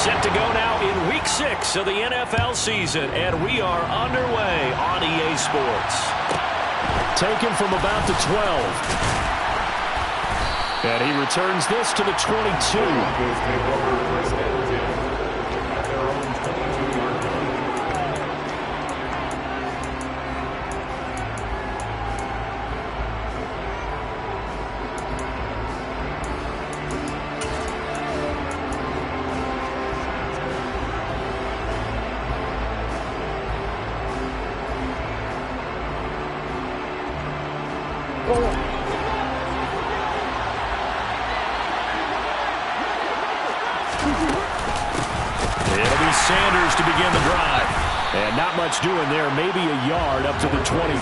Set to go now in Week 6 of the NFL season, and we are underway on EA Sports. Taken from about the 12. And he returns this to the 22. Sanders to begin the drive. And not much doing there. Maybe a yard up to the 23.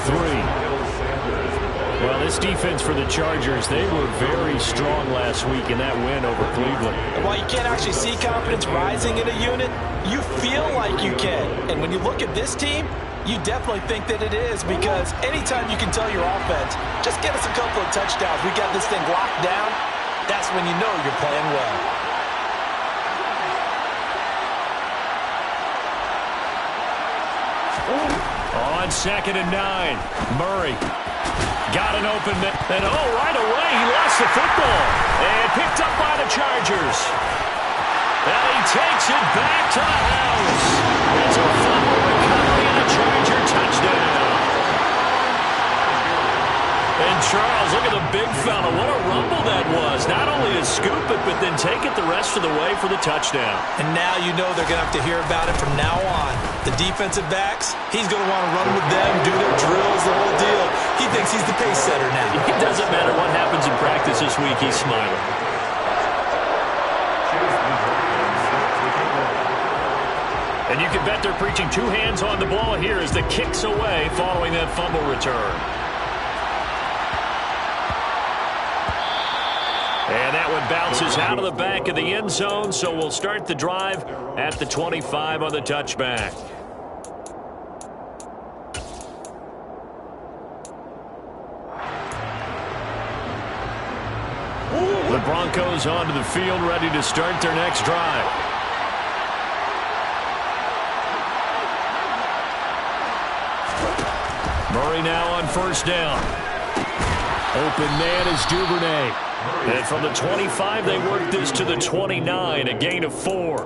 Well, this defense for the Chargers, they were very strong last week in that win over Cleveland. While you can't actually see confidence rising in a unit, you feel like you can. And when you look at this team, you definitely think that it is, because anytime you can tell your offense, just get us a couple of touchdowns, we got this thing locked down, that's when you know you're playing well. On 2nd and 9, Murray got an open, and right away he lost the football. And picked up by the Chargers. And he takes it back to the house. It's a fumble recovery and a Charger touchdown. And Charles, look at the big fella. What a rumble that was. Not only to scoop it, but then take it the rest of the way for the touchdown. And now you know they're going to have to hear about it from now on. The defensive backs, he's going to want to run with them, do their drills, the whole deal. He thinks he's the pace setter now. It doesn't matter what happens in practice this week, he's smiling. And you can bet they're preaching two hands on the ball here as the kick's away following that fumble return. And that one bounces out of the back of the end zone, so we'll start the drive at the 25 on the touchback. The Broncos onto the field, ready to start their next drive. Murray now on first down. Open man is Duvernay. And from the 25, they work this to the 29, a gain of 4.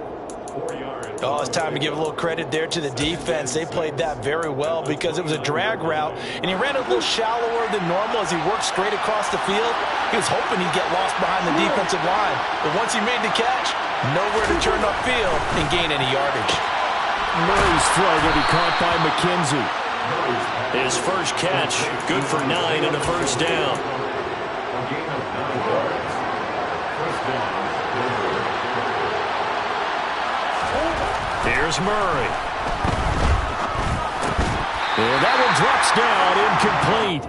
Oh, it's time to give a little credit there to the defense. They played that very well because it was a drag route, and he ran a little shallower than normal as he worked straight across the field. He was hoping he'd get lost behind the defensive line. But once he made the catch, nowhere to turn upfield and gain any yardage. Murray's throw will be caught by McKenzie. His first catch, good for 9 and a first down. Here's Murray. And that one drops down, incomplete.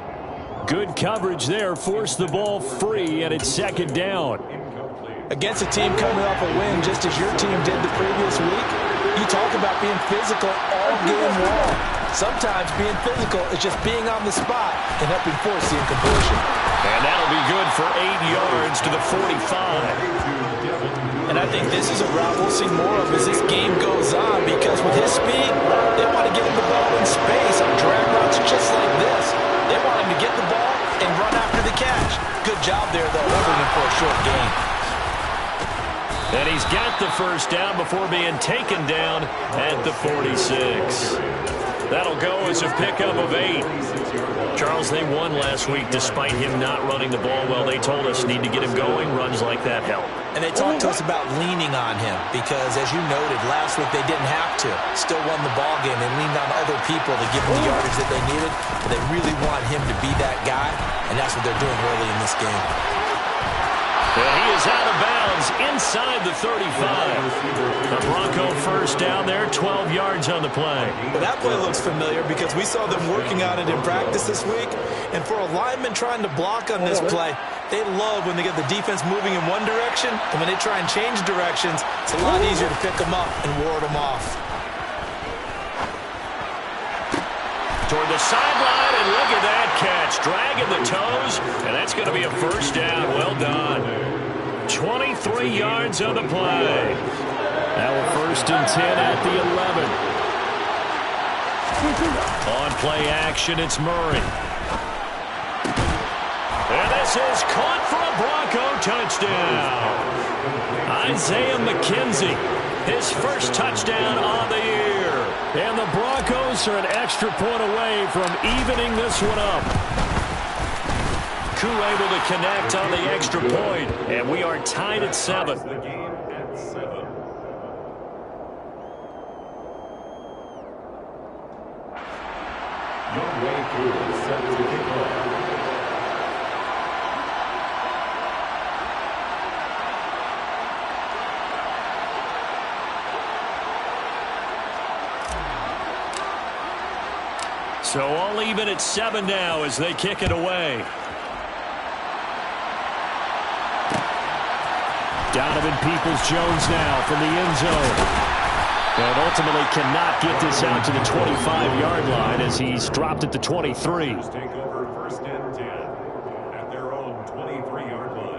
Good coverage there, forced the ball free, and it's second down. Against a team coming off a win, just as your team did the previous week, you talk about being physical all game long. Sometimes being physical is just being on the spot and helping force the incompletion. And that'll be good for 8 yards to the 45. And I think this is a route we'll see more of as this game goes on, because with his speed, they want to get him the ball in space on drag routes just like this. They want him to get the ball and run after the catch. Good job there, though, holding him for a short gain. And he's got the first down before being taken down at the 46. That'll go as a pickup of 8. Charles, they won last week despite him not running the ball well. They told us need to get him going. Runs like that help. And they talked to us about leaning on him because, as you noted, last week they didn't have to. Still won the ball game. They leaned on other people to give them the yardage that they needed. But they really want him to be that guy, and that's what they're doing early in this game. And he is out of bounds inside the 35. The Bronco first down there, 12 yards on the play. Well, that play looks familiar because we saw them working on it in practice this week. And for a lineman trying to block on this play, they love when they get the defense moving in one direction, and when they try and change directions, it's a lot easier to pick them up and ward them off. Toward the sideline, and look at that catch. Dragging the toes, and that's going to be a first down. Well done. 23 yards on the play. Now we're 1st and 10 at the 11. On play action, it's Murray. And this is caught for a Bronco touchdown. Isaiah McKenzie, his first touchdown on the year. And the Broncos are an extra point away from evening this one up. Koo able to connect on the extra point, and we are tied at 7. Your way through is set to kick off. So all even at 7 now as they kick it away. Donovan Peoples-Jones now from the end zone. And ultimately cannot get this out to the 25-yard line as he's dropped at the 23. Take over 1st and 10 at their own 23-yard line.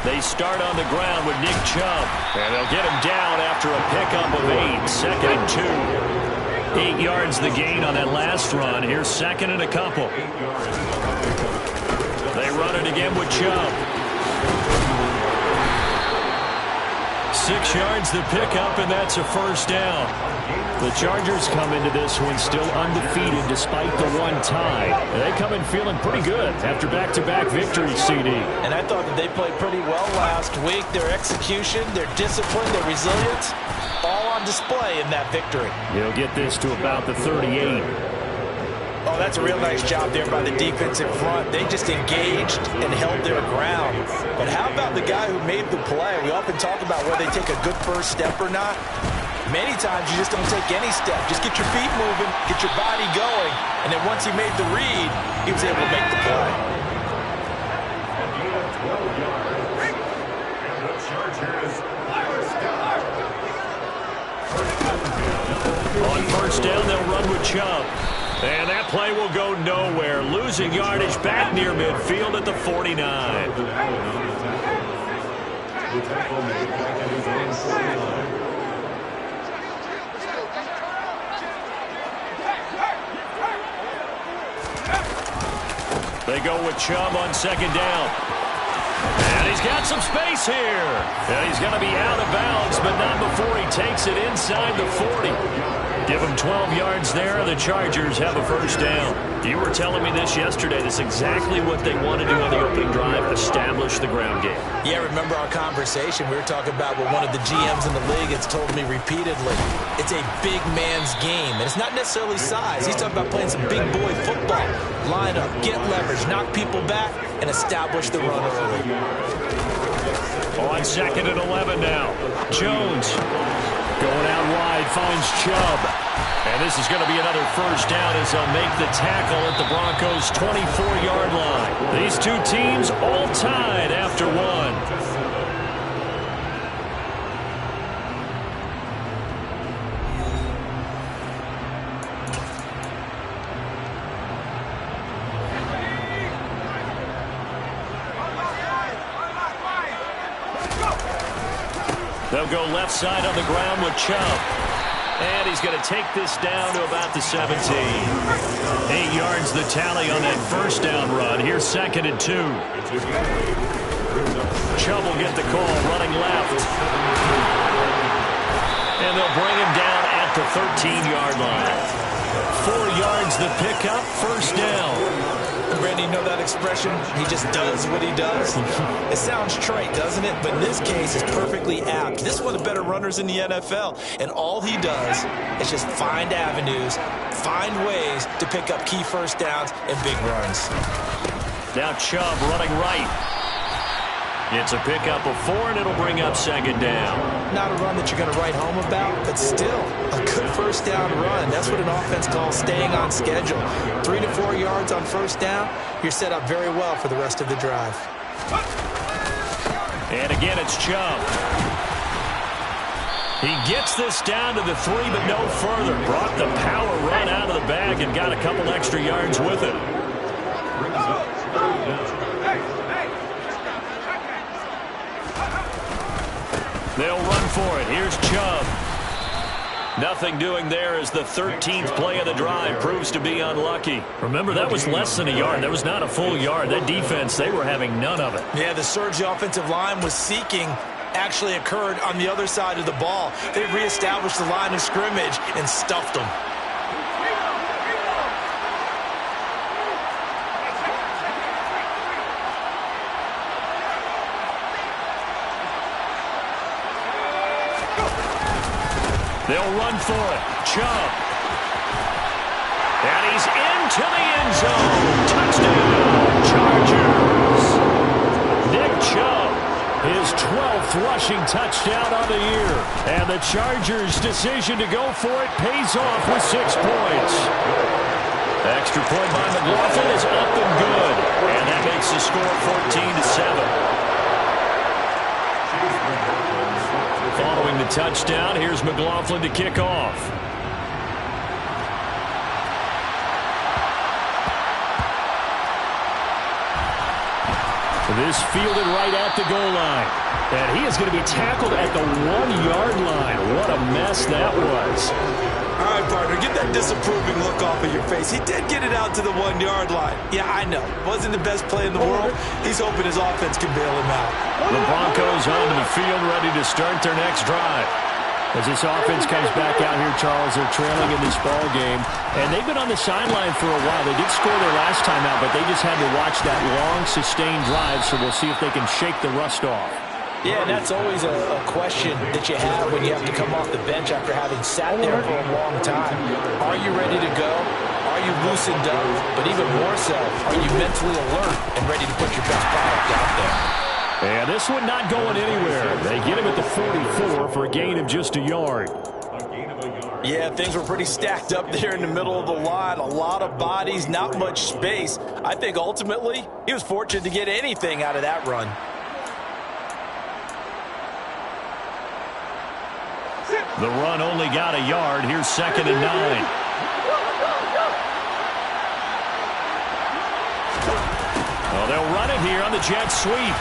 They start on the ground with Nick Chubb. And they'll get him down after a pickup of 8. 2nd and 2. 8 yards the gain on that last run. Here's 2nd and a couple. They run it again with Chubb. 6 yards the pickup, and that's a 1st down. The Chargers come into this one still undefeated despite the one tie. They come in feeling pretty good after back-to-back victories, CD. And I thought that they played pretty well last week. Their execution, their discipline, their resilience, all on display in that victory. He'll get this to about the 38. Oh, that's a real nice job there by the defensive front. They just engaged and held their ground. But how about the guy who made the play? We often talk about whether they take a good first step or not. Many times you just don't take any step. Just get your feet moving, get your body going, and then once he made the read, he was able to make the play. On 1st down, they'll run with Chubb. And that play will go nowhere. Losing yardage back near midfield at the 49. They go with Chubb on 2nd down. And he's got some space here. And he's going to be out of bounds, but not before he takes it inside the 40. Give him 12 yards there, and the Chargers have a 1st down. You were telling me this yesterday. That's exactly what they want to do on the opening drive, establish the ground game. Yeah, remember our conversation. We were talking about what one of the GMs in the league has told me repeatedly. It's a big man's game, and it's not necessarily size. He's talking about playing some big boy football. Line up, get leverage, knock people back, and establish the run early. On 2nd and 11 now. Jones going out wide, finds Chubb. And this is going to be another 1st down as they'll make the tackle at the Broncos' 24-yard line. These two teams all tied after 1. They'll go left side on the ground with Chubb. And he's going to take this down to about the 17. 8 yards the tally on that 1st down run. Here's 2nd and 2. Chubb will get the call running left. And they'll bring him down at the 13-yard line. 4 yards the pickup, 1st down. Randy, you know that expression? He just does what he does. It sounds trite, doesn't it? But in this case, it's perfectly apt. This is one of the better runners in the NFL, and all he does is just find avenues, find ways to pick up key 1st downs and big runs. Now Chubb running right. It's a pickup of 4, and it'll bring up 2nd down. Not a run that you're going to write home about, but still a good 1st down run. That's what an offense calls staying on schedule. 3 to 4 yards on 1st down, you're set up very well for the rest of the drive. And again, it's Chubb. He gets this down to the 3, but no further. Brought the power run out of the bag and got a couple extra yards with it. They'll run for it. Here's Chubb. Nothing doing there as the 13th play of the drive proves to be unlucky. Remember, that was less than a yard. That was not a full yard. That defense, they were having none of it. Yeah, the surge the offensive line was seeking actually occurred on the other side of the ball. They reestablished the line of scrimmage and stuffed them. They'll run for it. Chubb. And he's into the end zone. Touchdown, Chargers. Nick Chubb, his 12th rushing touchdown of the year. And the Chargers' decision to go for it pays off with 6 points. Extra point by McLaughlin is up and good. And that makes the score 14-7. Following the touchdown, here's McLaughlin to kick off. This fielded right at the goal line. And he is going to be tackled at the 1-yard line. What a mess that was. All right, partner, get that disapproving look off of your face. He did get it out to the 1-yard line. Yeah, I know. Wasn't the best play in the world. He's hoping his offense can bail him out. The Broncos onto the field, ready to start their next drive. As this offense comes back out here, Charles, they're trailing in this ball game. And they've been on the sideline for a while. They did score their last time out, but they just had to watch that long, sustained drive, so we'll see if they can shake the rust off. Yeah, that's always a question that you have when you have to come off the bench after having sat there for a long time. Are you ready to go? Are you loosened up? But even more so, are you mentally alert and ready to put your best product out there? And this one not going anywhere. They get him at the 44 for a gain of just a yard. Yeah, things were pretty stacked up there in the middle of the line. A lot of bodies, not much space. I think ultimately he was fortunate to get anything out of that run. The run only got a yard. Here's 2nd and 9. Well, they'll run it here on the jet sweep.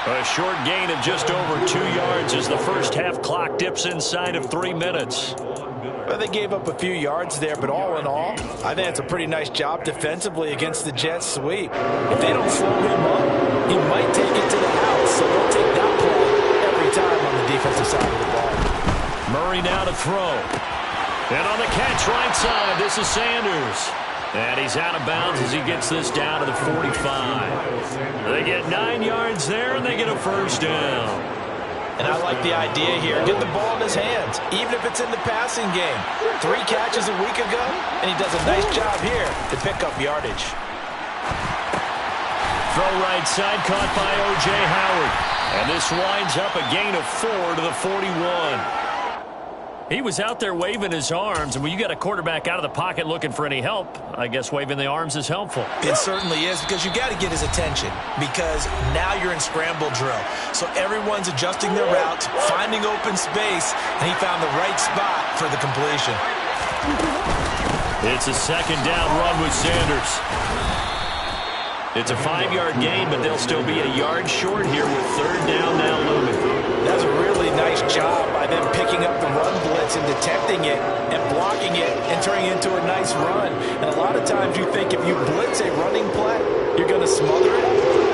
A short gain of just over 2 yards as the first half clock dips inside of 3 minutes. Well, they gave up a few yards there, but all in all, I think it's a pretty nice job defensively against the jet sweep. If they don't slow him up, he might take it to the house, so they'll take that play every time on the defensive side of the ball. Murray now to throw. And on the catch right side, this is Sanders. And he's out of bounds as he gets this down to the 45. They get 9 yards there, and they get a first down. And I like the idea here. Get the ball in his hands, even if it's in the passing game. 3 catches a week ago, and he does a nice job here to pick up yardage. Throw right side, caught by O.J. Howard. And this winds up a gain of 4 to the 41. He was out there waving his arms, and when you got a quarterback out of the pocket looking for any help, I guess waving the arms is helpful. It certainly is, because you got to get his attention, because now you're in scramble drill. So everyone's adjusting their route, finding open space, and he found the right spot for the completion. It's a 2nd down run with Sanders. It's a 5-yard gain, but they'll still be a yard short here with 3rd down now looming. That's a really nice job by them picking up the run blitz and detecting it and blocking it and turning it into a nice run. And a lot of times you think if you blitz a running play, you're going to smother it.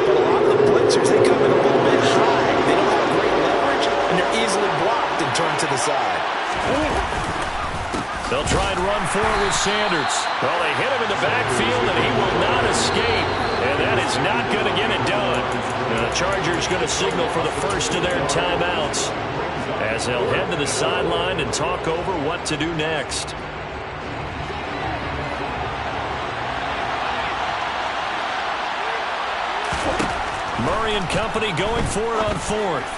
But a lot of the blitzers, they come in a little bit high. They don't have great leverage, and they're easily blocked and turned to the side. They'll try and run for it with Sanders. Well, they hit him in the backfield, and he will not escape. And that is not going to get it done. The Chargers going to signal for the first of their timeouts as they'll head to the sideline and talk over what to do next. Murray and company going for it on 4th.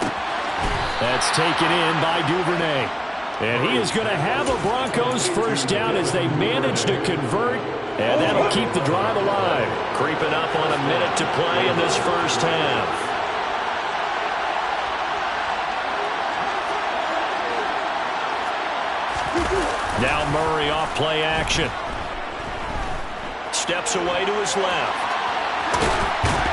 That's taken in by Duvernay. And he is going to have a Broncos first down as they manage to convert. And that'll keep the drive alive. Creeping up on a minute to play in this first half. Now Murray off play action. Steps away to his left.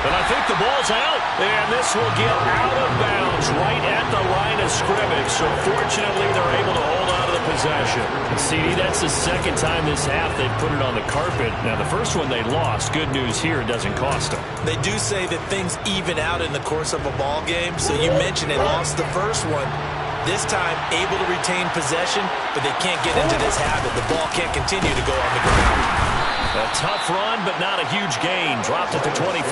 And I think the ball's out. And this will get out of bounds right at the line of scrimmage. So fortunately, they're able to hold on to the possession. CD, that's the second time this half they've put it on the carpet. Now, the first one they lost. Good news here, it doesn't cost them. They do say that things even out in the course of a ball game. So you mentioned they lost the first one. This time, able to retain possession, but they can't get into this habit. The ball can't continue to go on the ground. A tough run, but not a huge gain. Dropped at the 25.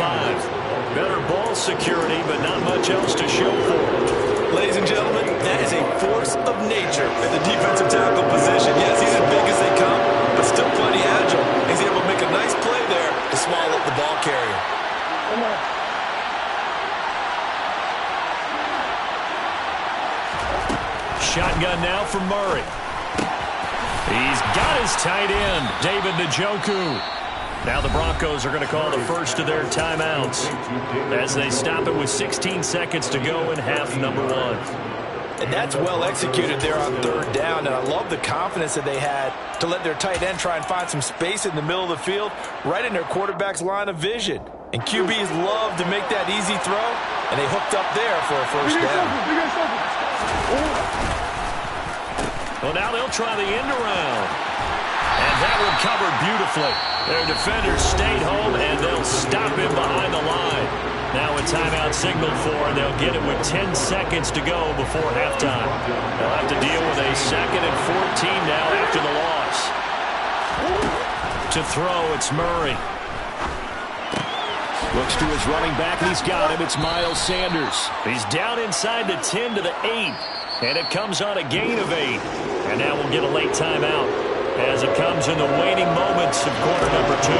Better ball security, but not much else to show for it. Ladies and gentlemen, that is a force of nature at the defensive tackle position. Yes, he's as big as they come, but still plenty agile. He's able to make a nice play there to swallow up the ball carrier. Shotgun now for Murray. He's got his tight end, David Njoku. Now the Broncos are going to call the first of their timeouts as they stop it with 16 seconds to go in half number one. And that's well executed there on third down, and I love the confidence that they had to let their tight end try and find some space in the middle of the field, right in their quarterback's line of vision. And QBs love to make that easy throw, and they hooked up there for a first down. Well, now they'll try the end around. And that recovered beautifully. Their defenders stayed home, and they'll stop him behind the line. Now a timeout signaled for, and they'll get it with 10 seconds to go before halftime. They'll have to deal with a 2nd and 14 now after the loss. To throw, it's Murray. Looks to his running back, and he's got him. It's Miles Sanders. He's down inside the 10 to the 8. And it comes on a gain of 8. And now we'll get a late timeout as it comes in the waning moments of quarter number 2.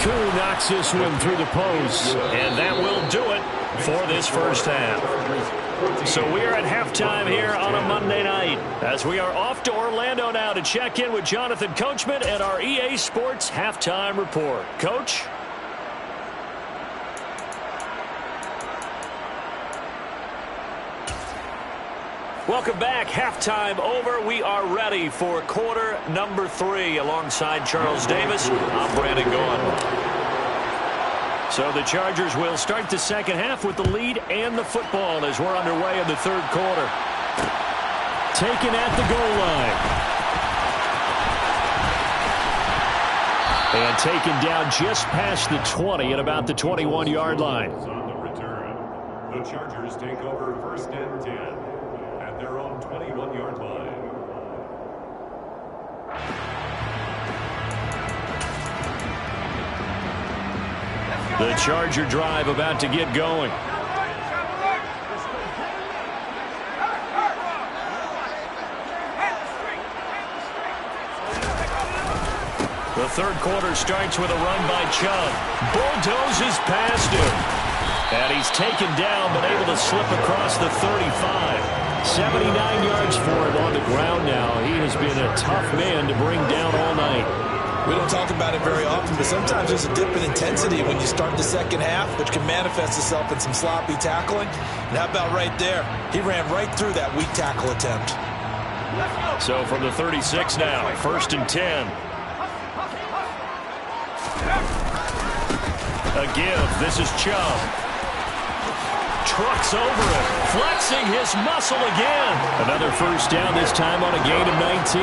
Koo knocks this one through the post. And that will do it for this first half. So we are at halftime here on a Monday night as we are off to Orlando now to check in with Jonathan Coachman and our EA Sports Halftime Report. Coach? Welcome back. Halftime over. We are ready for quarter number 3 alongside Charles Davis. I'm Brandon Gaudin. So the Chargers will start the second half with the lead and the football as we're underway in the third quarter. Taken at the goal line. And taken down just past the 20 at about the 21-yard line. On the return, the Chargers take over 1st and 10. Their own 21-yard line. The Charger drive about to get going. The third quarter starts with a run by Chubb. Bulldozes past him. And he's taken down but able to slip across the 35. 79 yards for him on the ground now. He has been a tough man to bring down all night. We don't talk about it very often, but sometimes there's a dip in intensity when you start the second half, which can manifest itself in some sloppy tackling. And how about right there? He ran right through that weak tackle attempt. So from the 36 now, 1st and 10. A give. This is Chubb. Trucks over it, flexing his muscle again. Another first down, this time on a gain of 19.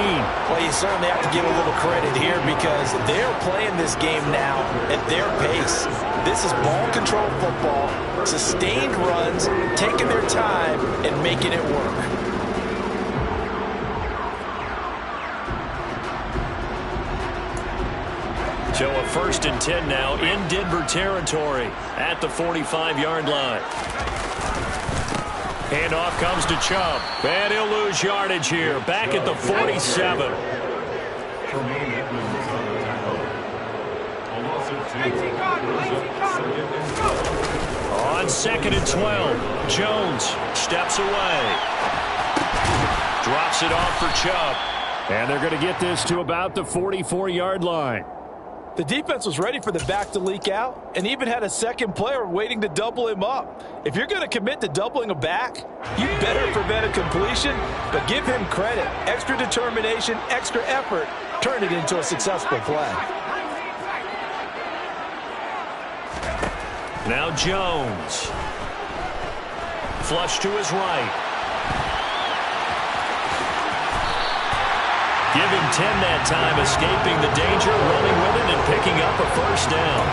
Well, you certainly have to give a little credit here because they're playing this game now at their pace. This is ball control football, sustained runs, taking their time and making it work. So a 1st and 10 now in Denver territory at the 45-yard line. Handoff comes to Chubb. And he'll lose yardage here. Back at the 47. On 2nd and 12. Jones steps away. Drops it off for Chubb. And they're going to get this to about the 44-yard line. The defense was ready for the back to leak out and even had a second player waiting to double him up. If you're going to commit to doubling a back, you better prevent a completion, but give him credit. Extra determination, extra effort, turned it into a successful play. Now Jones. Flush to his right. Give him 10 that time, escaping the danger, running with it, and picking up a first down.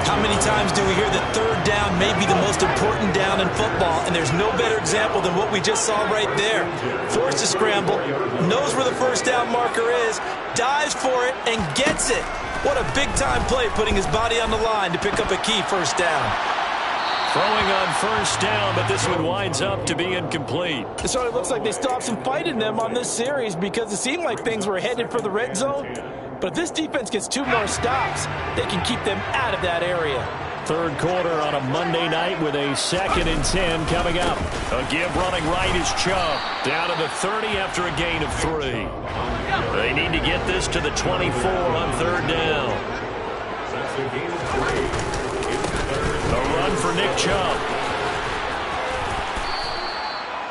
How many times do we hear that third down may be the most important down in football, and there's no better example than what we just saw right there. Forced to scramble, knows where the first down marker is, dives for it, and gets it. What a big-time play, putting his body on the line to pick up a key first down. Throwing on first down, but this one winds up to be incomplete. It sort of looks like they still have some fight in them on this series because it seemed like things were headed for the red zone. But if this defense gets 2 more stops, they can keep them out of that area. Third quarter on a Monday night with a 2nd and 10 coming up. A give running right is Chubb. Down to the 30 after a gain of 3. They need to get this to the 24 on third down. That's a gain of 3. A run for Nick Chubb.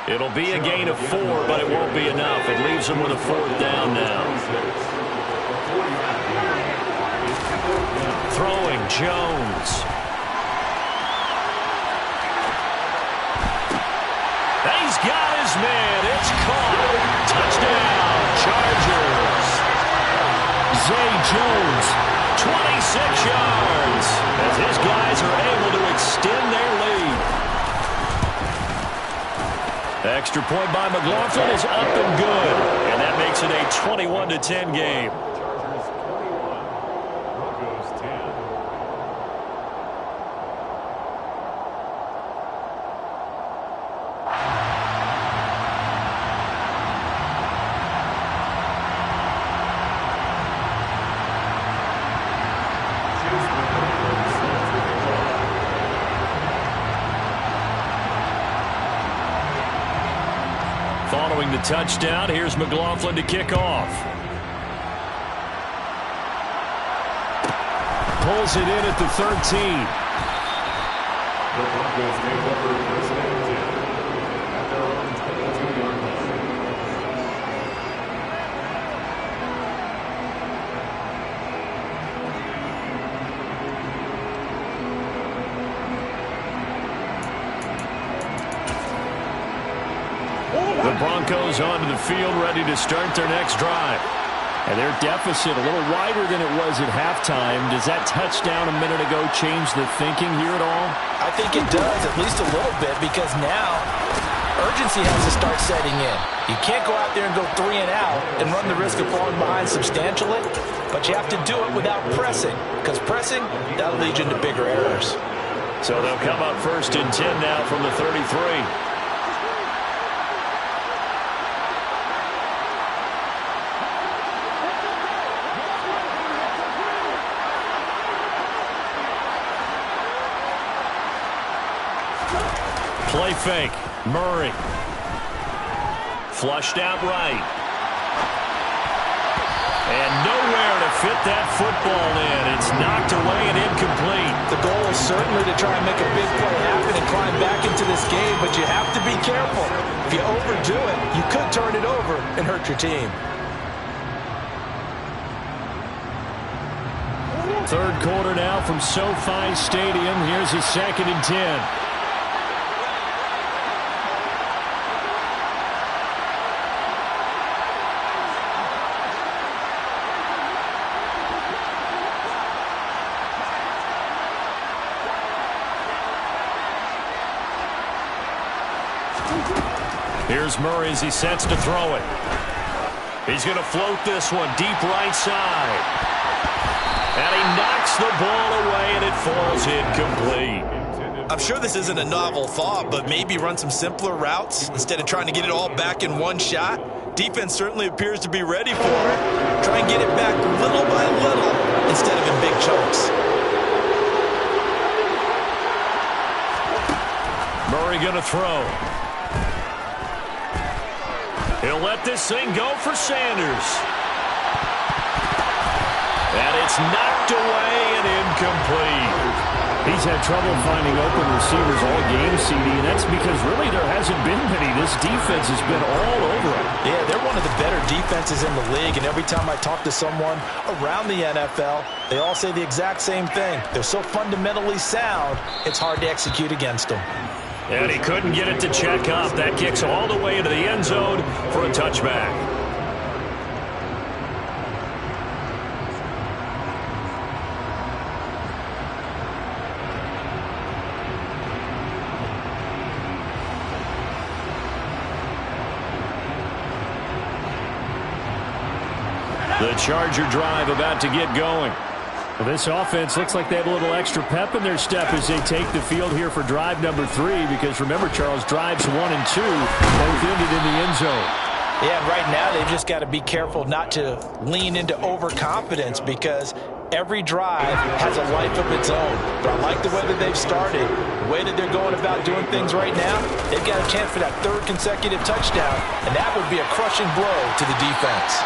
It'll be a gain of 4, but it won't be enough. It leaves them with a 4th down now. Throwing Jones. He's got his man. It's caught. Touchdown, Chargers. Zay Jones, 26 yards, as his guys are able to extend their lead. The extra point by McLaughlin is up and good, and that makes it a 21-10 game. Chargers 21, Broncos 10. Following the touchdown, here's McLaughlin to kick off. Pulls it in at the 13. The Broncos take over first and 10 at their own 22-yard line. The Broncos onto the field, ready to start their next drive. And their deficit a little wider than it was at halftime. Does that touchdown a minute ago change the thinking here at all? I think it does, at least a little bit, because now urgency has to start setting in. You can't go out there and go 3 and out and run the risk of falling behind substantially, but you have to do it without pressing, because pressing, that'll lead you into bigger errors. So they'll come up first and 10 now from the 33. Play fake. Murray. Flushed out right. And nowhere to fit that football in. It's knocked away and incomplete. The goal is certainly to try and make a big play happen and climb back into this game, but you have to be careful. If you overdo it, you could turn it over and hurt your team. Third quarter now from SoFi Stadium. Here's a 2nd and 10. Here's Murray as he sets to throw it. He's going to float this one deep right side. And he knocks the ball away, and it falls incomplete. I'm sure this isn't a novel thought, but maybe run some simpler routes instead of trying to get it all back in one shot. Defense certainly appears to be ready for it. Try and get it back little by little instead of in big chunks. Murray going to throw. He'll let this thing go for Sanders. And it's knocked away and incomplete. He's had trouble finding open receivers all game, CD, and that's because really there hasn't been many. This defense has been all over him. Yeah, they're one of the better defenses in the league, and every time I talk to someone around the NFL, they all say the exact same thing. They're so fundamentally sound, it's hard to execute against them. And he couldn't get it to check up. That kicks all the way into the end zone for a touchback. The Charger drive about to get going. Well, this offense looks like they have a little extra pep in their step as they take the field here for drive number 3, because remember, Charles, drives 1 and 2 both ended in the end zone. Yeah, and right now they've just got to be careful not to lean into overconfidence, because every drive has a life of its own. But I like the way that they've started, the way that they're going about doing things right now. They've got a chance for that 3rd consecutive touchdown, and that would be a crushing blow to the defense.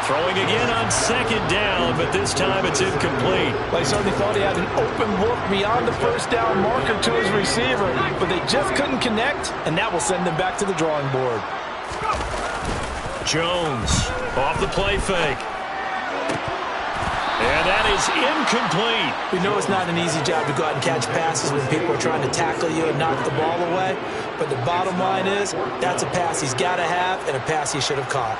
Throwing again on 2nd down, but this time it's incomplete. Well, I certainly thought he had an open look beyond the 1st down marker to his receiver, but they just couldn't connect, and that will send them back to the drawing board. Jones off the play fake. And that is incomplete. We know it's not an easy job to go out and catch passes when people are trying to tackle you and knock the ball away, but the bottom line is that's a pass he's got to have and a pass he should have caught.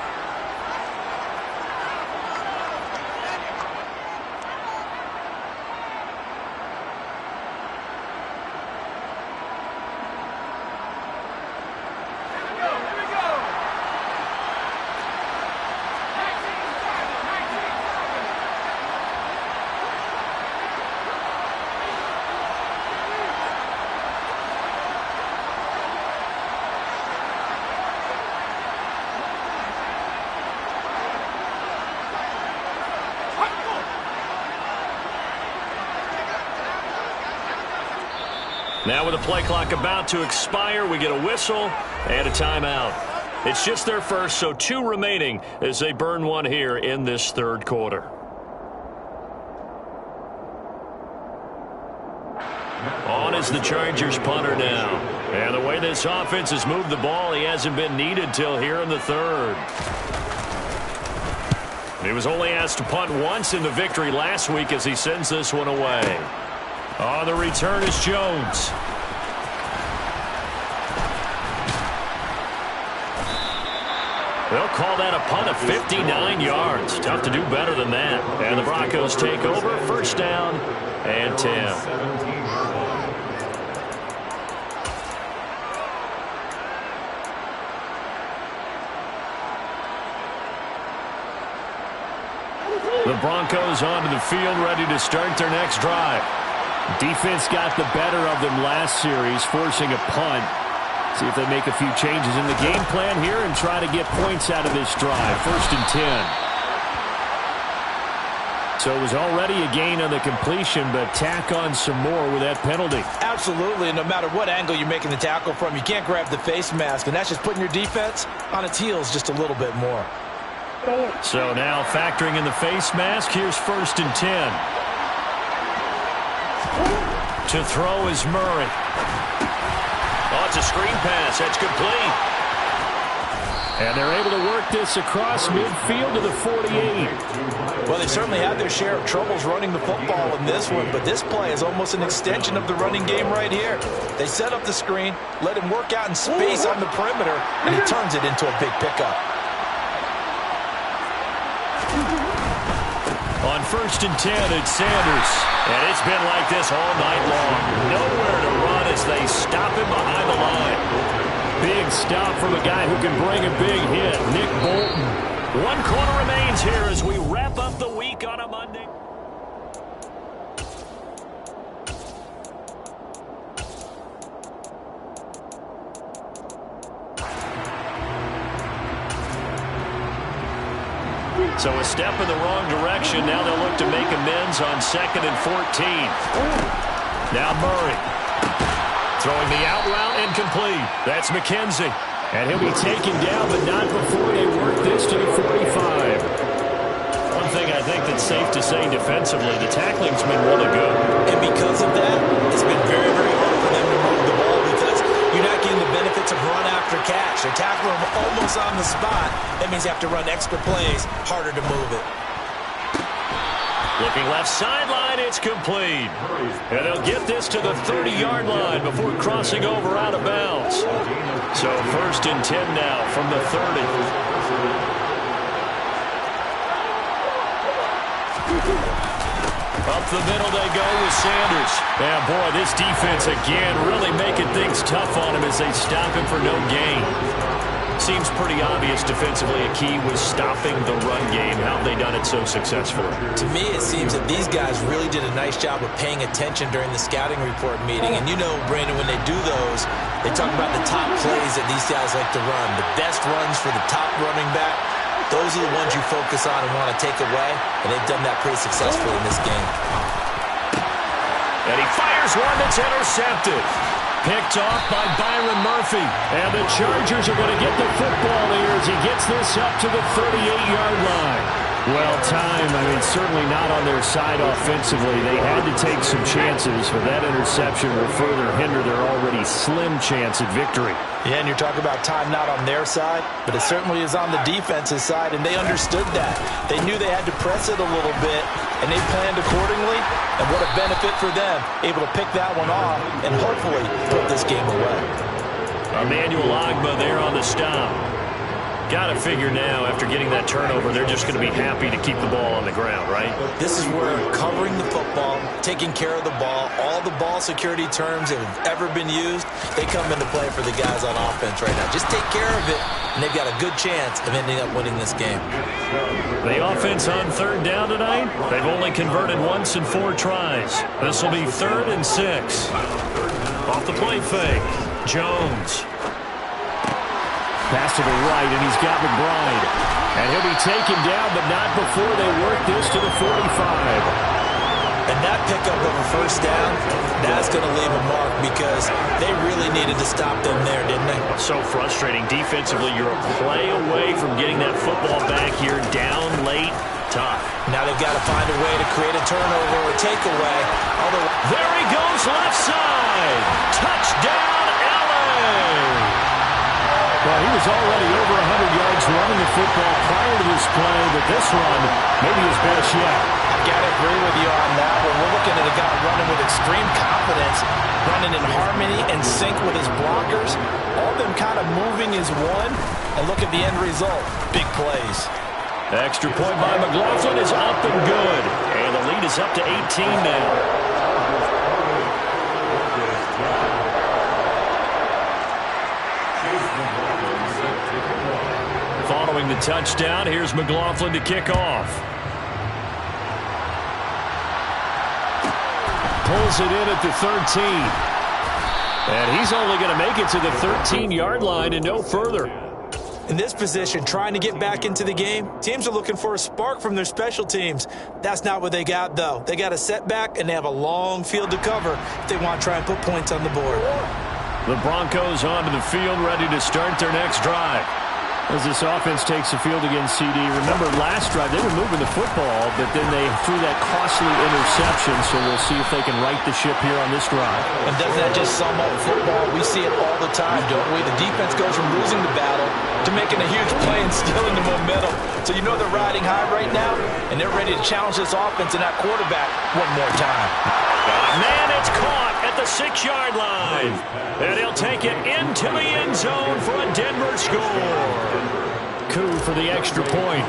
Now with the play clock about to expire, we get a whistle and a timeout. It's just their first, so 2 remaining as they burn 1 here in this 3rd quarter. On is the Chargers punter now. And the way this offense has moved the ball, he hasn't been needed till here in the 3rd. He was only asked to punt once in the victory last week as he sends this one away. On the return is Jones. They'll call that a punt of 59 yards. Tough to do better than that. And the Broncos take over, 1st down and 10. The Broncos onto the field, ready to start their next drive. Defense got the better of them last series, forcing a punt. See if they make a few changes in the game plan here and try to get points out of this drive. 1st and 10. So it was already a gain on the completion, but tack on some more with that penalty. Absolutely, and no matter what angle you're making the tackle from, you can't grab the face mask, and that's just putting your defense on its heels just a little bit more. So now factoring in the face mask, here's 1st and 10. To throw is Murray. Oh, it's a screen pass. That's complete. And they're able to work this across midfield to the 48. Well, they certainly had their share of troubles running the football in this one, but this play is almost an extension of the running game right here. They set up the screen, let him work out in space on the perimeter, and he turns it into a big pickup. On 1st and 10, it's Sanders. And it's been like this all night long. Nowhere to run as they stop him behind the line. Big stop from a guy who can bring a big hit, Nick Bolton. 1 quarter remains here as we wrap up the week on a Monday. So a step in the wrong direction. Now they'll look to make amends on 2nd and 14. Now Murray. Throwing the out route incomplete. That's McKenzie. And he'll be taken down, but not before they work this to the 45. On thing I think that's safe to say defensively. The tackling's been really good. And because of that, it's been very, very hard for them to move the ball because you're not getting the benefits of run after catch. They're tackling them almost on the spot. That means you have to run extra plays, harder to move it. Looking left sideline, it's complete. And they'll get this to the 30-yard line before crossing over out of bounds. So 1st and 10 now from the 30. Up the middle they go with Sanders. Yeah, boy, this defense again really making things tough on him as they stop him for no gain. Seems pretty obvious defensively a key was stopping the run game. How have they done it so successfully? To me, it seems that these guys really did a nice job of paying attention during the scouting report meeting. And you know, Brandon, when they do those, they talk about the top plays that these guys like to run. The best runs for the top running back. Those are the ones you focus on and want to take away. And they've done that pretty successfully in this game. And he fires one that's intercepted. Picked off by Byron Murphy. And the Chargers are going to get the football here as he gets this up to the 38-yard line. Well timed. I mean, certainly not on their side offensively. They had to take some chances, but that interception will further hinder their already slim chance at victory. Yeah, and you're talking about time not on their side, but it certainly is on the defense's side, and they understood that. They knew they had to press it a little bit, and they planned accordingly, and what a benefit for them, able to pick that one off and hopefully put this game away. Emmanuel Ogbah there on the stop. Got to figure now, after getting that turnover, they're just going to be happy to keep the ball on the ground, right? This is where covering the football, taking care of the ball, all the ball security terms that have ever been used, they come into play for the guys on offense right now. Just take care of it, and they've got a good chance of ending up winning this game. The offense on 3rd down tonight, they've only converted once in 4 tries. This will be 3rd and 6. Off the play fake, Jones. Pass to the right, and he's got McBride. And he'll be taken down, but not before they work this to the 45. And that pickup of a 1st down, that's going to leave a mark because they really needed to stop them there, didn't they? So frustrating. Defensively, you're a play away from getting that football back here, down late, tough. Now they've got to find a way to create a turnover or takeaway. There he goes, left side. Touchdown, LA! Well, he was already over 100 yards running the football prior to this play, but this run may be his best yet. I've got to agree with you on that one. We're looking at a guy running with extreme confidence, running in harmony and sync with his blockers. All of them kind of moving as one. And look at the end result. Big plays. Extra point by McLaughlin is up and good. And the lead is up to 18 now. Following the touchdown, here's McLaughlin to kick off. Pulls it in at the 13. And he's only going to make it to the 13-yard line and no further. In this position, trying to get back into the game, teams are looking for a spark from their special teams. That's not what they got, though. They got a setback, and they have a long field to cover if they want to try and put points on the board. The Broncos onto the field, ready to start their next drive. As this offense takes the field against CD, remember last drive they were moving the football, but then they threw that costly interception, so we'll see if they can right the ship here on this drive. And doesn't that just sum up football? We see it all the time, don't we? The defense goes from losing the battle to making a huge play and stealing the momentum. So you know they're riding high right now, and they're ready to challenge this offense and that quarterback one more time. Man, it's caught at the 6-yard line. And he'll take it into the end zone for a Denver score. Coup for the extra point.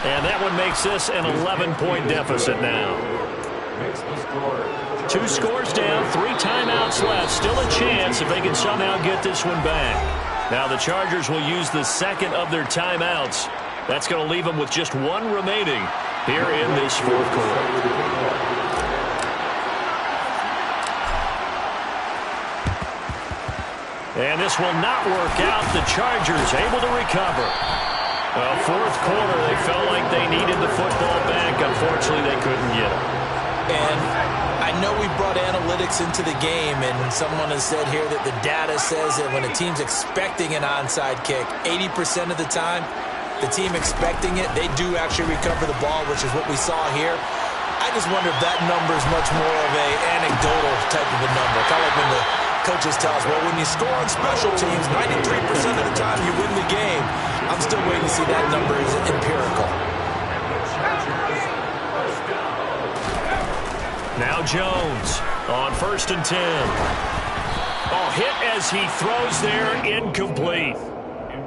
And that one makes this an 11-point deficit now. 2 scores down, 3 timeouts left. Still a chance if they can somehow get this one back. Now the Chargers will use the second of their timeouts. That's going to leave them with just 1 remaining here in this 4th quarter. And this will not work out. The Chargers able to recover. Well, 4th quarter, they felt like they needed the football back. Unfortunately, they couldn't get it. And I I know we brought analytics into the game, and someone has said here that the data says that when a team's expecting an onside kick, 80% of the time, the team expecting it, they do actually recover the ball, which is what we saw here. I just wonder if that number is much more of a anecdotal type of a number. Kind of like when the coaches tell us, well, when you score on special teams, 93% of the time you win the game. I'm still waiting to see that number is empirical. Now Jones on 1st and 10. Oh, hit as he throws there, incomplete.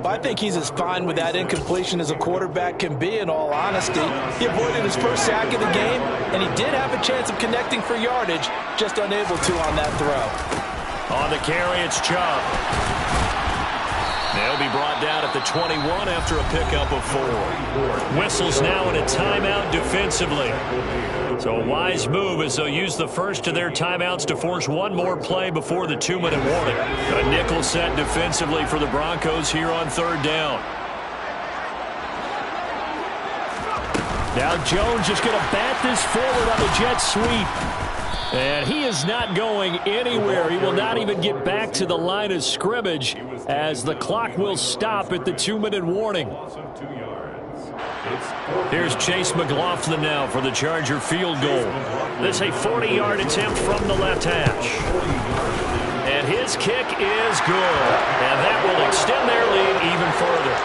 I think he's as fine with that incompletion as a quarterback can be, in all honesty. He avoided his first sack of the game, and he did have a chance of connecting for yardage, just unable to on that throw. On the carry, it's Chubb. They'll be brought down at the 21 after a pickup of 4. Whistles now in a timeout defensively. So a wise move as they'll use the first of their timeouts to force one more play before the 2-minute warning. A nickel set defensively for the Broncos here on 3rd down. Now Jones just going to bat this forward on the jet sweep. And he is not going anywhere. He will not even get back to the line of scrimmage as the clock will stop at the 2-minute warning. Here's Chase McLaughlin now for the Charger field goal. This is a 40-yard attempt from the left hash. And his kick is good. And that will extend their lead even further.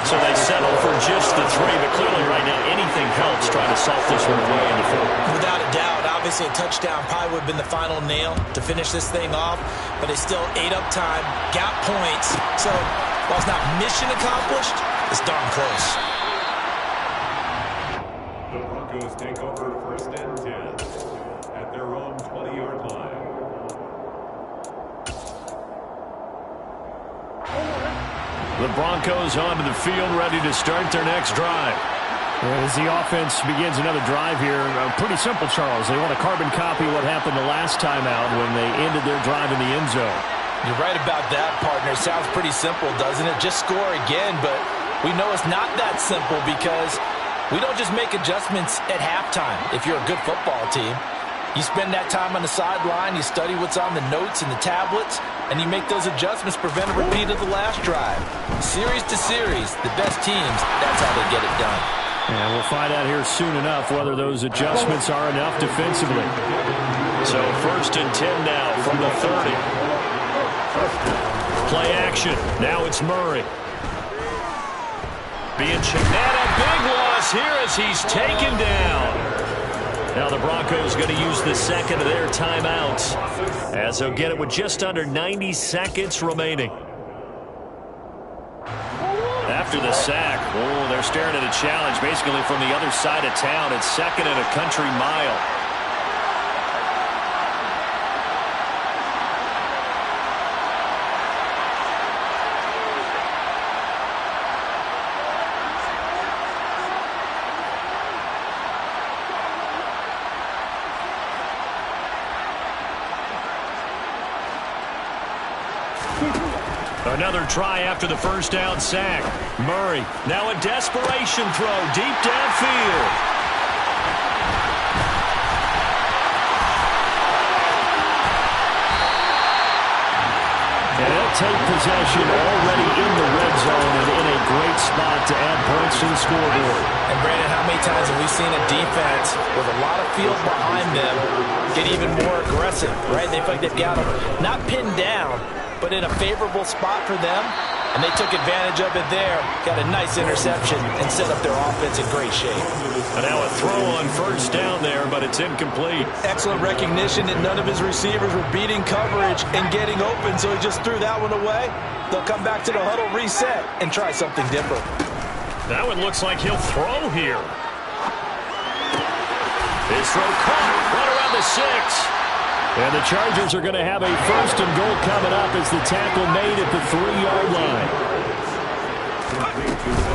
So they settle for just the 3, but clearly right now anything helps trying to salt this one away in the 4. Without a doubt. Obviously, a touchdown probably would have been the final nail to finish this thing off, but they still ate up time, got points. So, while it's not mission accomplished, it's darn close. The Broncos take over 1st and 10 at their own 20-yard line. The Broncos onto the field, ready to start their next drive. As the offense begins another drive here, pretty simple, Charles. They want to carbon copy what happened the last time out when they ended their drive in the end zone. You're right about that, partner. Sounds pretty simple, doesn't it? Just score again, but we know it's not that simple because we don't just make adjustments at halftime if you're a good football team. You spend that time on the sideline, you study what's on the notes and the tablets, and you make those adjustments, prevent a repeat of the last drive. Series to series, the best teams, that's how they get it done. And we'll find out here soon enough whether those adjustments are enough defensively. So 1st and 10 now from the 30. Play action. Now it's Murray. Being and a big loss here as he's taken down. Now the Broncos going to use the second of their timeouts as they'll get it with just under 90 seconds remaining. After the sack, they're staring at a challenge basically from the other side of town. It's 2nd and a country mile. Another try after the first down sack. Murray, now a desperation throw deep downfield. And they'll take possession already in the red zone and in a great spot to add points to the scoreboard. And Brandon, how many times have we seen a defense with a lot of field behind them get even more aggressive, right? They feel like they've got them not pinned down, but in a favorable spot for them, and they took advantage of it there. Got a nice interception and set up their offense in great shape. And now a throw on first down there, but it's incomplete. Excellent recognition that none of his receivers were beating coverage and getting open, so he just threw that one away. They'll come back to the huddle, reset, and try something different. That one looks like he'll throw here. His throw caught right around the 6. And the Chargers are going to have a 1st and goal coming up as the tackle made at the 3-yard line.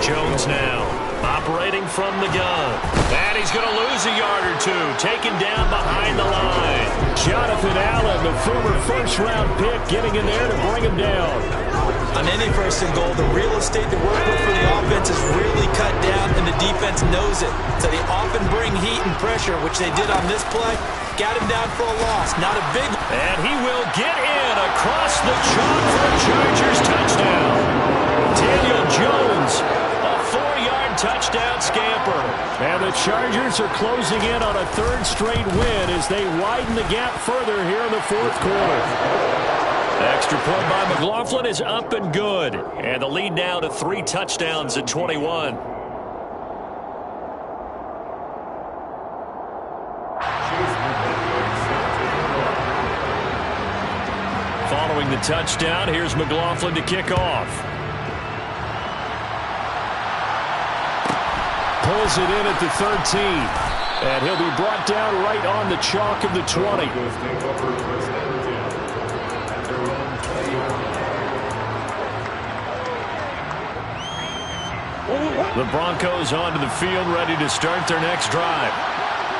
Jones now operating from the gun. And he's going to lose a yard or two. Taken down behind the line. Jonathan Allen, the former first-round pick, getting in there to bring him down. On any 1st and goal, the real estate to work with for the offense is really cut down, and the defense knows it. So they often bring heat and pressure, which they did on this play. got him down for a loss. Not a big... And he will get in across the chalk for a Chargers touchdown. Daniel Jones, a 4-yard touchdown scamper. And the Chargers are closing in on a third straight win as they widen the gap further here in the fourth quarter. Extra point by McLaughlin is up and good. And the lead now to 3 touchdowns at 21. Following the touchdown, here's McLaughlin to kick off. Pulls it in at the 13. And he'll be brought down right on the chalk of the 20. The Broncos onto the field, ready to start their next drive.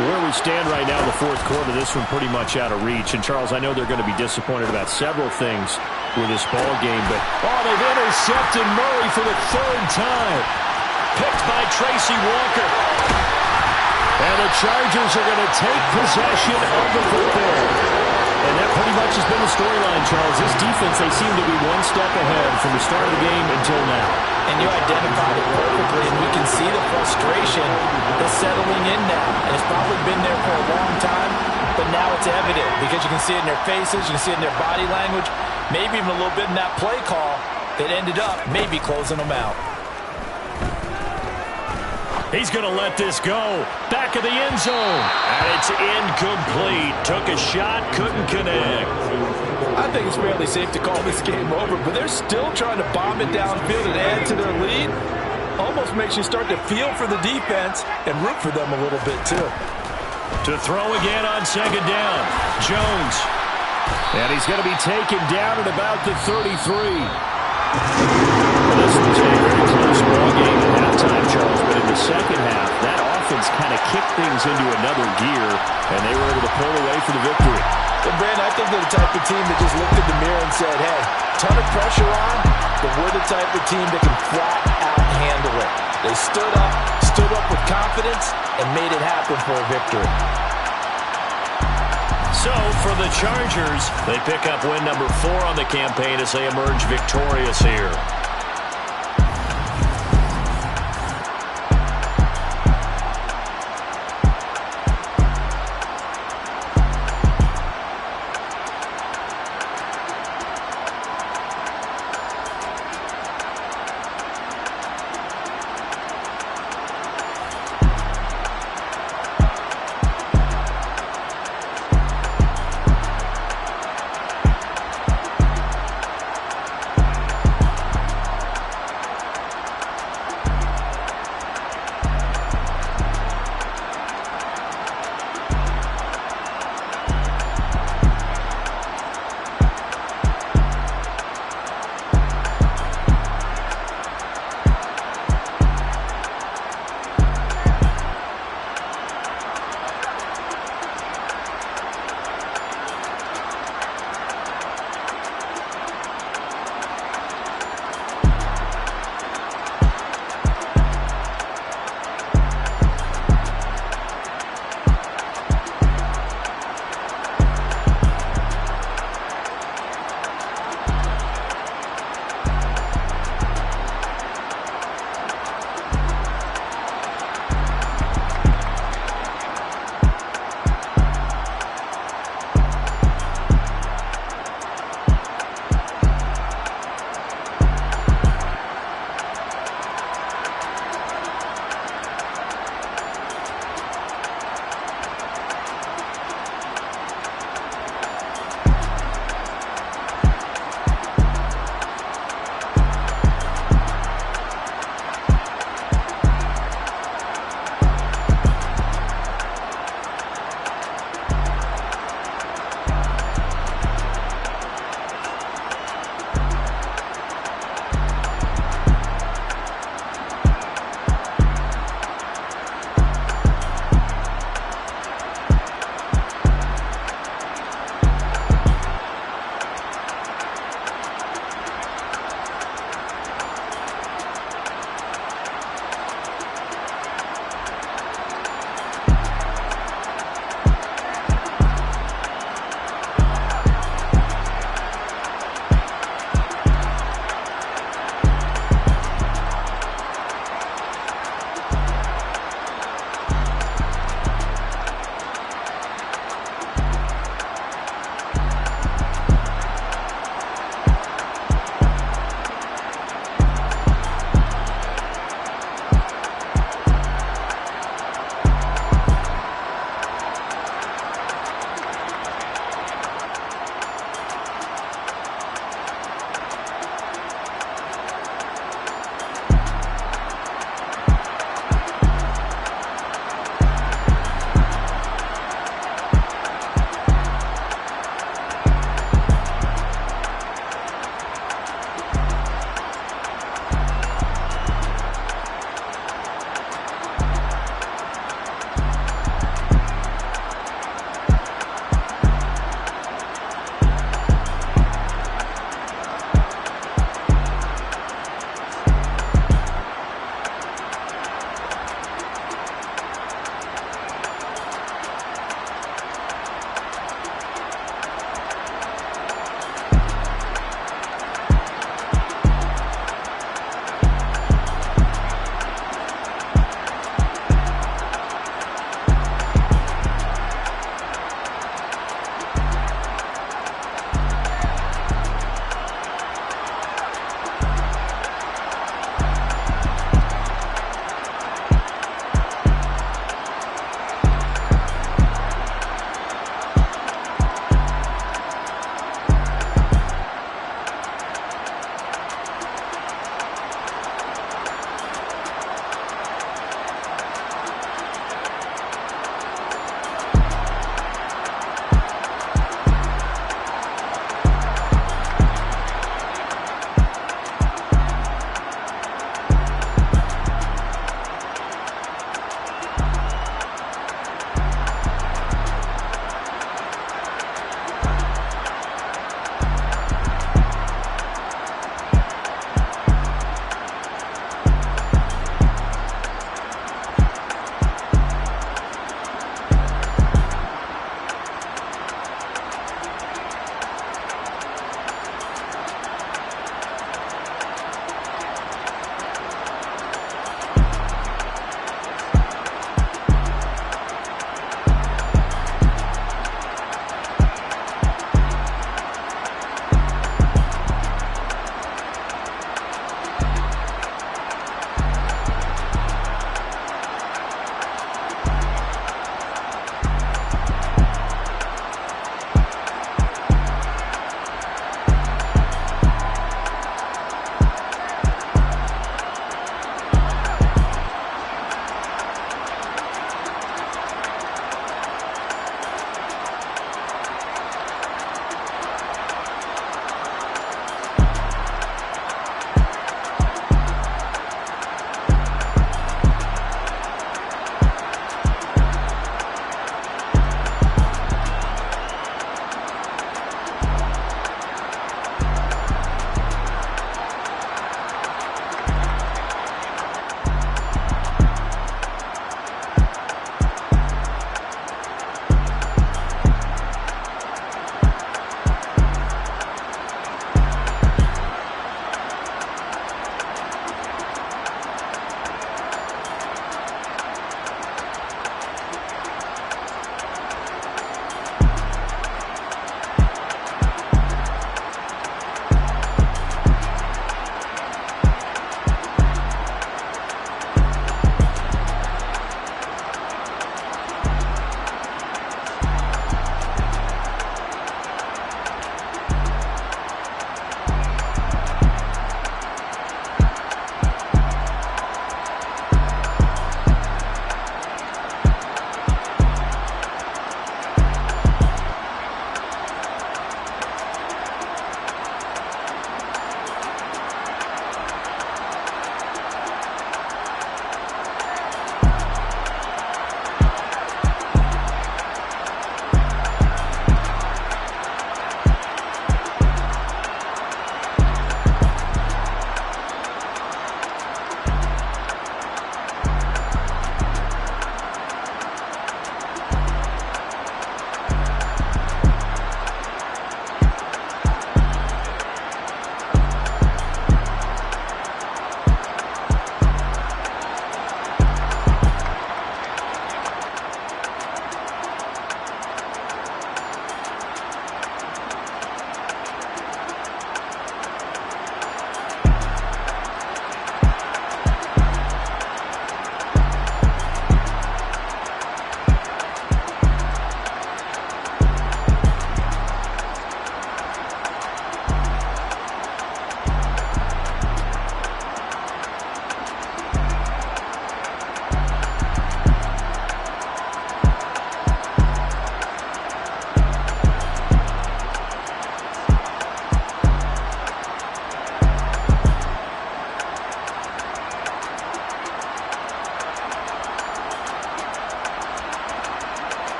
Where we stand right now in the fourth quarter, this one pretty much out of reach. And, Charles, I know they're going to be disappointed about several things with this ball game, but they've intercepted Murray for the 3rd time. Picked by Tracy Walker. And the Chargers are going to take possession of the football. And that pretty much has been the storyline, Charles. This defense, they seem to be one step ahead from the start of the game until now. And you identified it perfectly, and we can see the frustration that's settling in now. And it's probably been there for a long time, but now it's evident because you can see it in their faces, you can see it in their body language, maybe even a little bit in that play call that ended up maybe closing them out. He's going to let this go. Back of the end zone. And it's incomplete. Took a shot, couldn't connect. I think it's fairly safe to call this game over, but they're still trying to bomb it downfield and add to their lead. Almost makes you start to feel for the defense and root for them a little bit, too. To throw again on 2nd down. Jones. And he's going to be taken down at about the 33. Well, this was a very close ball game at halftime, Charles, but in the second half, that offense kind of kicked things into another gear, and they were able to pull away for the victory. But, Brandon, I think they're the type of team that just looked in the mirror and said, hey, ton of pressure on, but we're the type of team that can flat out handle it. They stood up with confidence, and made it happen for a victory. So, for the Chargers, they pick up win number 4 on the campaign as they emerge victorious here.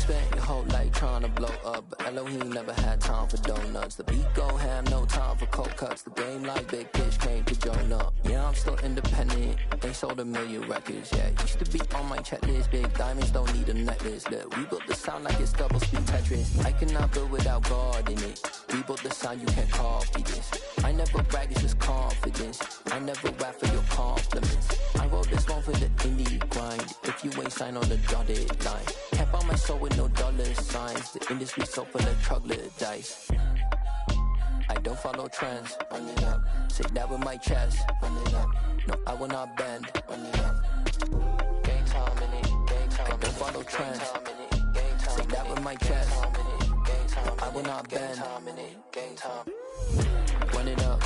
spent your whole life trying to blow up, but Elohim never had time for donuts. The beat go ham, no time for cold cuts. The game like Big Pitch came to Jonah. Yeah, I'm still independent. They sold 1 million records. Yeah, used to be on my checklist. Big diamonds don't need a necklace. Look, we built the sound like it's double speed Tetris. I cannot build without God in it. We built the sound, you can't copy this. I never brag, it's just confidence. I never rap for your compliments. I wrote this one for the indie grind. If you ain't signed on the dotted line, can't buy my soul with no dollar signs. The industry so full of troglodytes. I don't follow trends. Run it up. Say that with my chest. Run it up. No, I will not bend. Run it up. Game time in it. Game time. I don't follow trends. Say that with my chest. I will not bend. Game time. Run it up.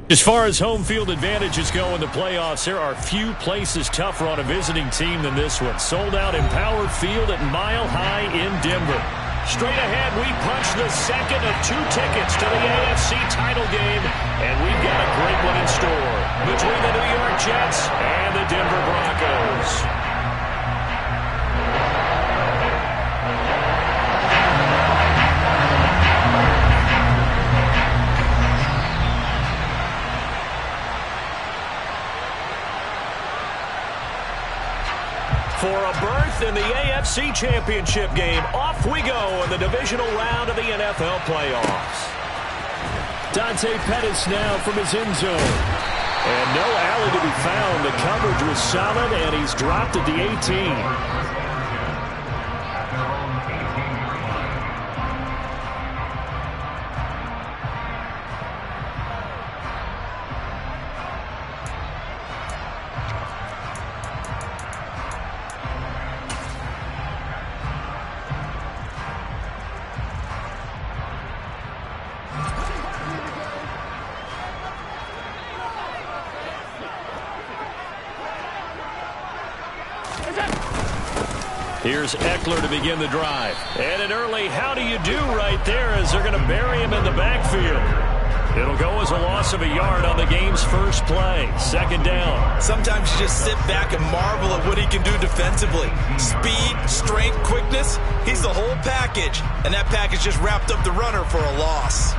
As far as home field advantages go in the playoffs, there are few places tougher on a visiting team than this one. Sold out Empower Field at Mile High in Denver. Straight ahead, we punch the second of 2 tickets to the AFC title game, and we've got a great one in store between the New York Jets and the Denver Broncos. For a berth in the AFC Championship game, off we go in the divisional round of the NFL playoffs. Dante Pettis now from his end zone. And no alley to be found. The coverage was solid, and he's dropped at the 18. Here's Eckler to begin the drive. And an early how do you do right there as they're going to bury him in the backfield. It'll go as a loss of a yard on the game's first play. 2nd down. Sometimes you just sit back and marvel at what he can do defensively. Speed, strength, quickness. He's the whole package. And that package just wrapped up the runner for a loss.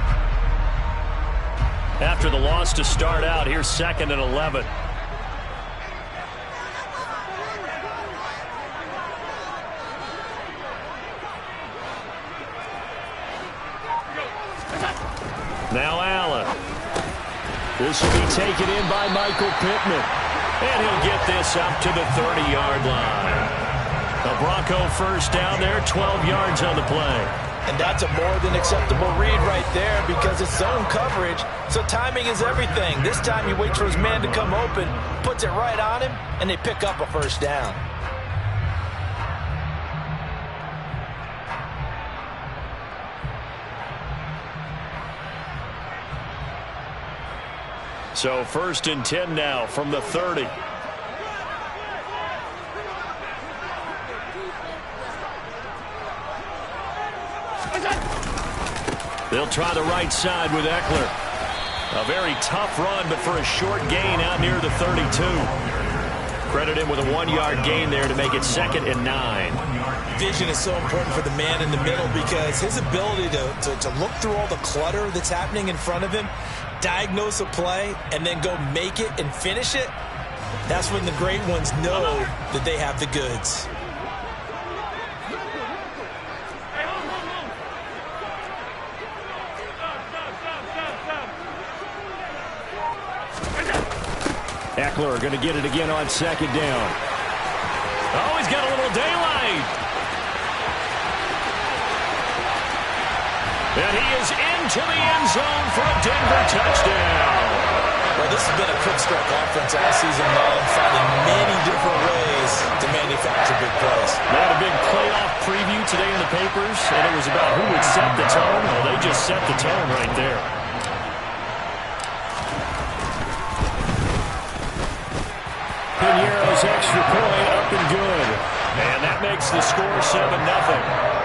After the loss to start out, here's 2nd and 11. Now Allen. This will be taken in by Michael Pittman. And he'll get this up to the 30-yard line. A Bronco first down there, 12 yards on the play. And that's a more than acceptable read right there because it's zone coverage, so timing is everything. This time you wait for his man to come open, puts it right on him, and they pick up a first down. So 1st and 10 now from the 30. They'll try the right side with Eckler. A very tough run, but for a short gain out near the 32. Credit him with a 1-yard gain there to make it 2nd and 9. Vision is so important for the man in the middle because his ability to look through all the clutter that's happening in front of him, diagnose a play, and then go make it and finish it, that's when the great ones know that they have the goods. Eckler going to get it again on 2nd down. Oh, he's got a little daylight. And he is into the end zone for a Denver touchdown. Well, this has been a quick strike offense all season long, finding many different ways to manufacture big plays. They had a big playoff preview today in the papers, and it was about who would set the tone. Well, they just set the tone right there. Piñeiro's extra point up and good. And that makes the score 7-0.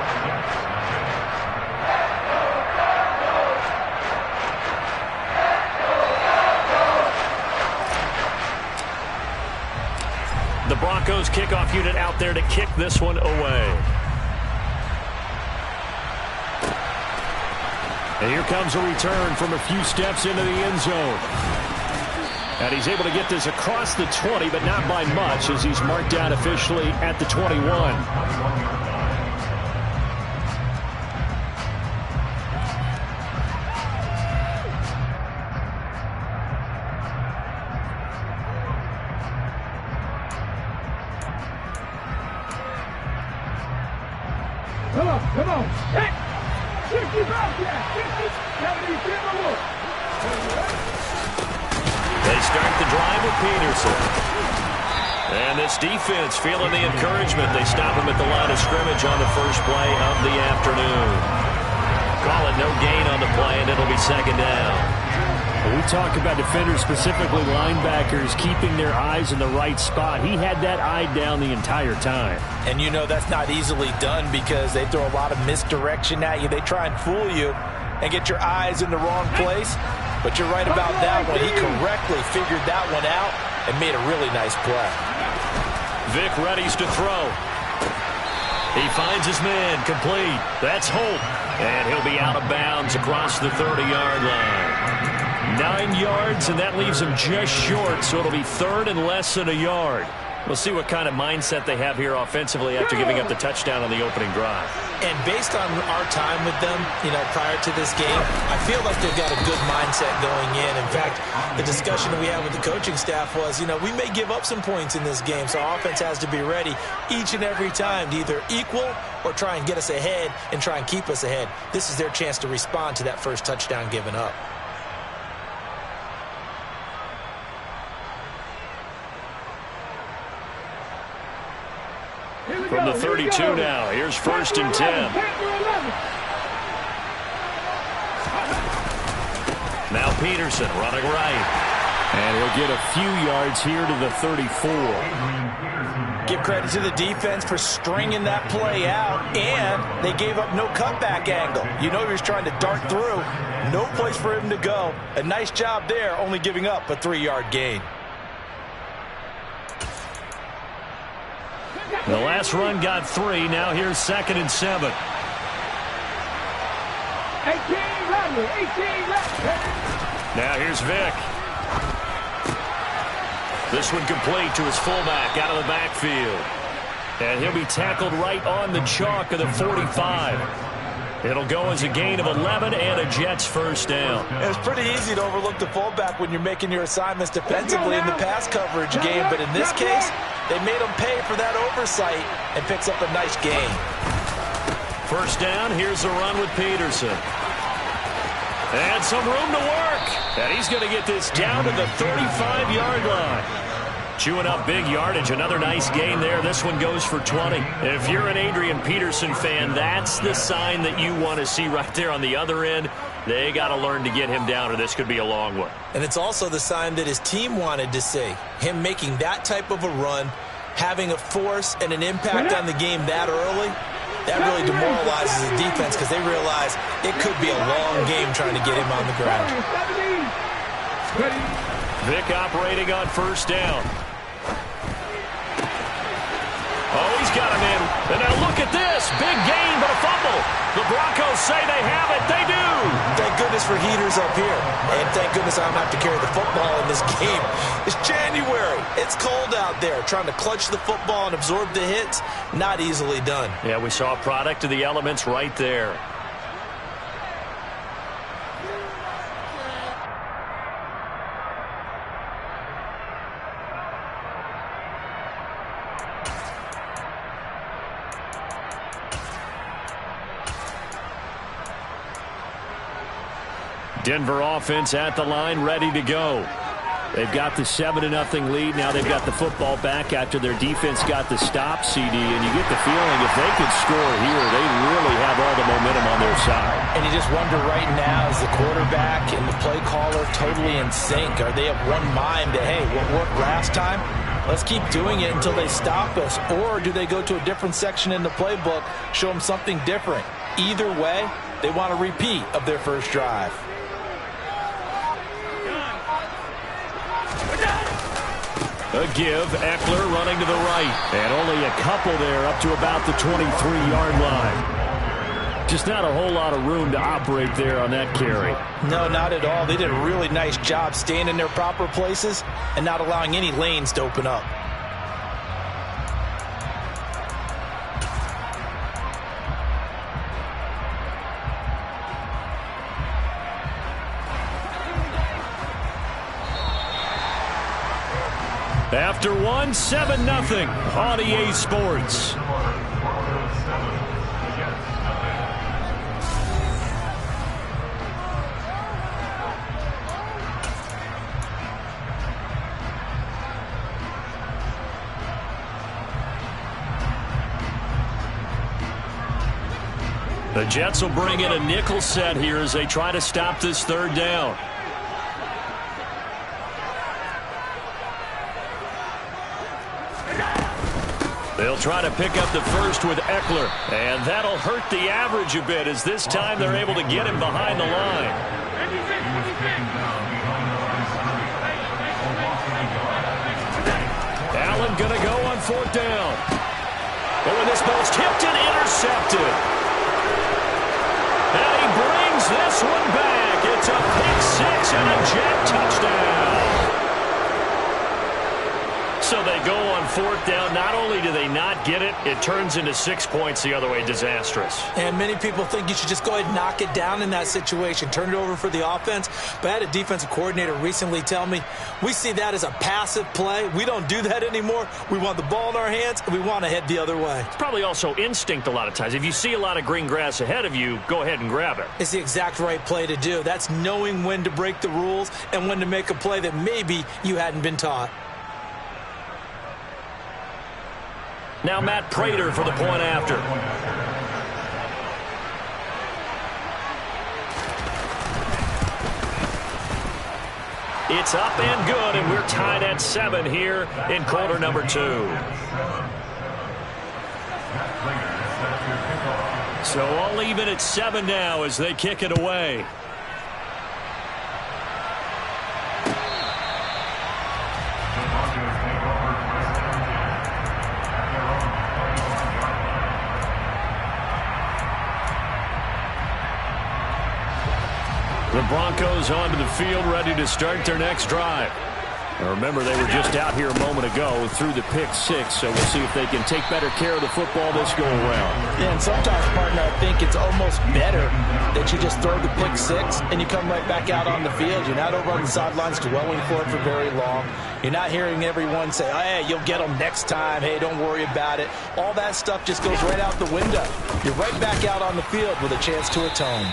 The Broncos kickoff unit out there to kick this one away. And here comes a return from a few steps into the end zone. And he's able to get this across the 20, but not by much, as he's marked down officially at the 21. Come on. Hey! 65, yeah. 60, 70, They start the drive with Peterson. And this defense feeling the encouragement. They stop him at the line of scrimmage on the first play of the afternoon. Call it no gain on the play, and it'll be second down. We talk about defenders, specifically linebackers, keeping their eyes in the right spot. He had that eye down the entire time. And you know that's not easily done because they throw a lot of misdirection at you. They try and fool you and get your eyes in the wrong place. But you're right about that one. He correctly figured that one out and made a really nice play. Vic readies to throw. He finds his man complete. That's Holt. And he'll be out of bounds across the 30-yard line. 9 yards, and that leaves him just short, so it'll be third and less than a yard. We'll see what kind of mindset they have here offensively after giving up the touchdown on the opening drive. And based on our time with them, prior to this game, I feel like they've got a good mindset going in. In fact, the discussion that we had with the coaching staff was, we may give up some points in this game, so our offense has to be ready each and every time to either equal or try and get us ahead and try and keep us ahead. This is their chance to respond to that first touchdown given up. From the 32 now, here's first and 10. Now Peterson running right. And he'll get a few yards here to the 34. Give credit to the defense for stringing that play out, and they gave up no cutback angle. He was trying to dart through. No place for him to go. A nice job there, only giving up a 3-yard gain. The last run got 3. Now here's second and 7. 18 left. Now here's Vic. This one complete to his fullback out of the backfield. And he'll be tackled right on the chalk of the 45. It'll go as a gain of 11 and a Jets first down. It's pretty easy to overlook the fullback when you're making your assignments defensively in the pass coverage game, but in this case, they made him pay for that oversight and picks up a nice gain. First down, here's the run with Peterson. And some room to work. And he's going to get this down to the 35-yard line. Chewing up big yardage. Another nice gain there. This one goes for 20. If you're an Adrian Peterson fan, that's the sign that you want to see right there on the other end. They got to learn to get him down, or this could be a long one. And it's also the sign that his team wanted to see. Him making that type of a run, having a force and an impact on the game that early, that really demoralizes the defense because they realize it could be a long game trying to get him on the ground. Vic operating on first down. Oh, he's got him in. And now look at this. Big gain, but a fumble. The Broncos say they have it. They do. Thank goodness for heaters up here. And thank goodness I don't have to carry the football in this game. It's January. It's cold out there. Trying to clutch the football and absorb the hits, not easily done. Yeah, we saw a product of the elements right there. Denver offense at the line, ready to go. They've got the 7-0 lead. Now they've got the football back after their defense got the stop, CD. And you get the feeling if they could score here, they really have all the momentum on their side. And you just wonder right now, is the quarterback and the play caller totally in sync? Are they of one mind that, hey, what worked last time? Let's keep doing it until they stop us. Or do they go to a different section in the playbook, show them something different? Either way, they want a repeat of their first drive. A give, Eckler running to the right. And only a couple there up to about the 23-yard line. Just not a whole lot of room to operate there on that carry. No, not at all. They did a really nice job staying in their proper places and not allowing any lanes to open up. After one, 7-0 on EA Sports. The Jets will bring in a nickel set here as they try to stop this third down. They'll try to pick up the first with Eckler, and that'll hurt the average a bit as this time they're able to get him behind the line. Allen going to go on fourth down. Oh, and this ball's tipped and intercepted. And he brings this one back. It's a pick six and a Jet touchdown. So they go on fourth down. Not only do they not get it, it turns into 6 points the other way. Disastrous. And many people think you should just go ahead and knock it down in that situation. Turn it over for the offense. But I had a defensive coordinator recently tell me, we see that as a passive play. We don't do that anymore. We want the ball in our hands, and we want to head the other way. It's probably also instinct a lot of times. If you see a lot of green grass ahead of you, go ahead and grab it. It's the exact right play to do. That's knowing when to break the rules and when to make a play that maybe you hadn't been taught. Now Matt Prater for the point after. It's up and good, and we're tied at 7 here in quarter number 2. So all even at 7 now as they kick it away. The Broncos onto the field, ready to start their next drive. Now remember, they were just out here a moment ago through the pick six, so we'll see if they can take better care of the football this go-around. Yeah, and sometimes, partner, I think it's almost better that you just throw the pick six and you come right back out on the field. You're not over on the sidelines dwelling for it for very long. You're not hearing everyone say, oh, hey, you'll get them next time. Hey, don't worry about it. All that stuff just goes right out the window. You're right back out on the field with a chance to atone.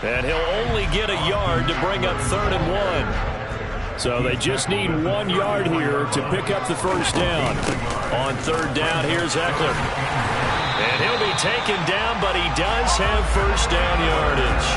And he'll only get a yard to bring up 3rd and 1. So they just need 1 yard here to pick up the first down. On 3rd down, here's Eckler. And he'll be taken down, but he does have first down yardage.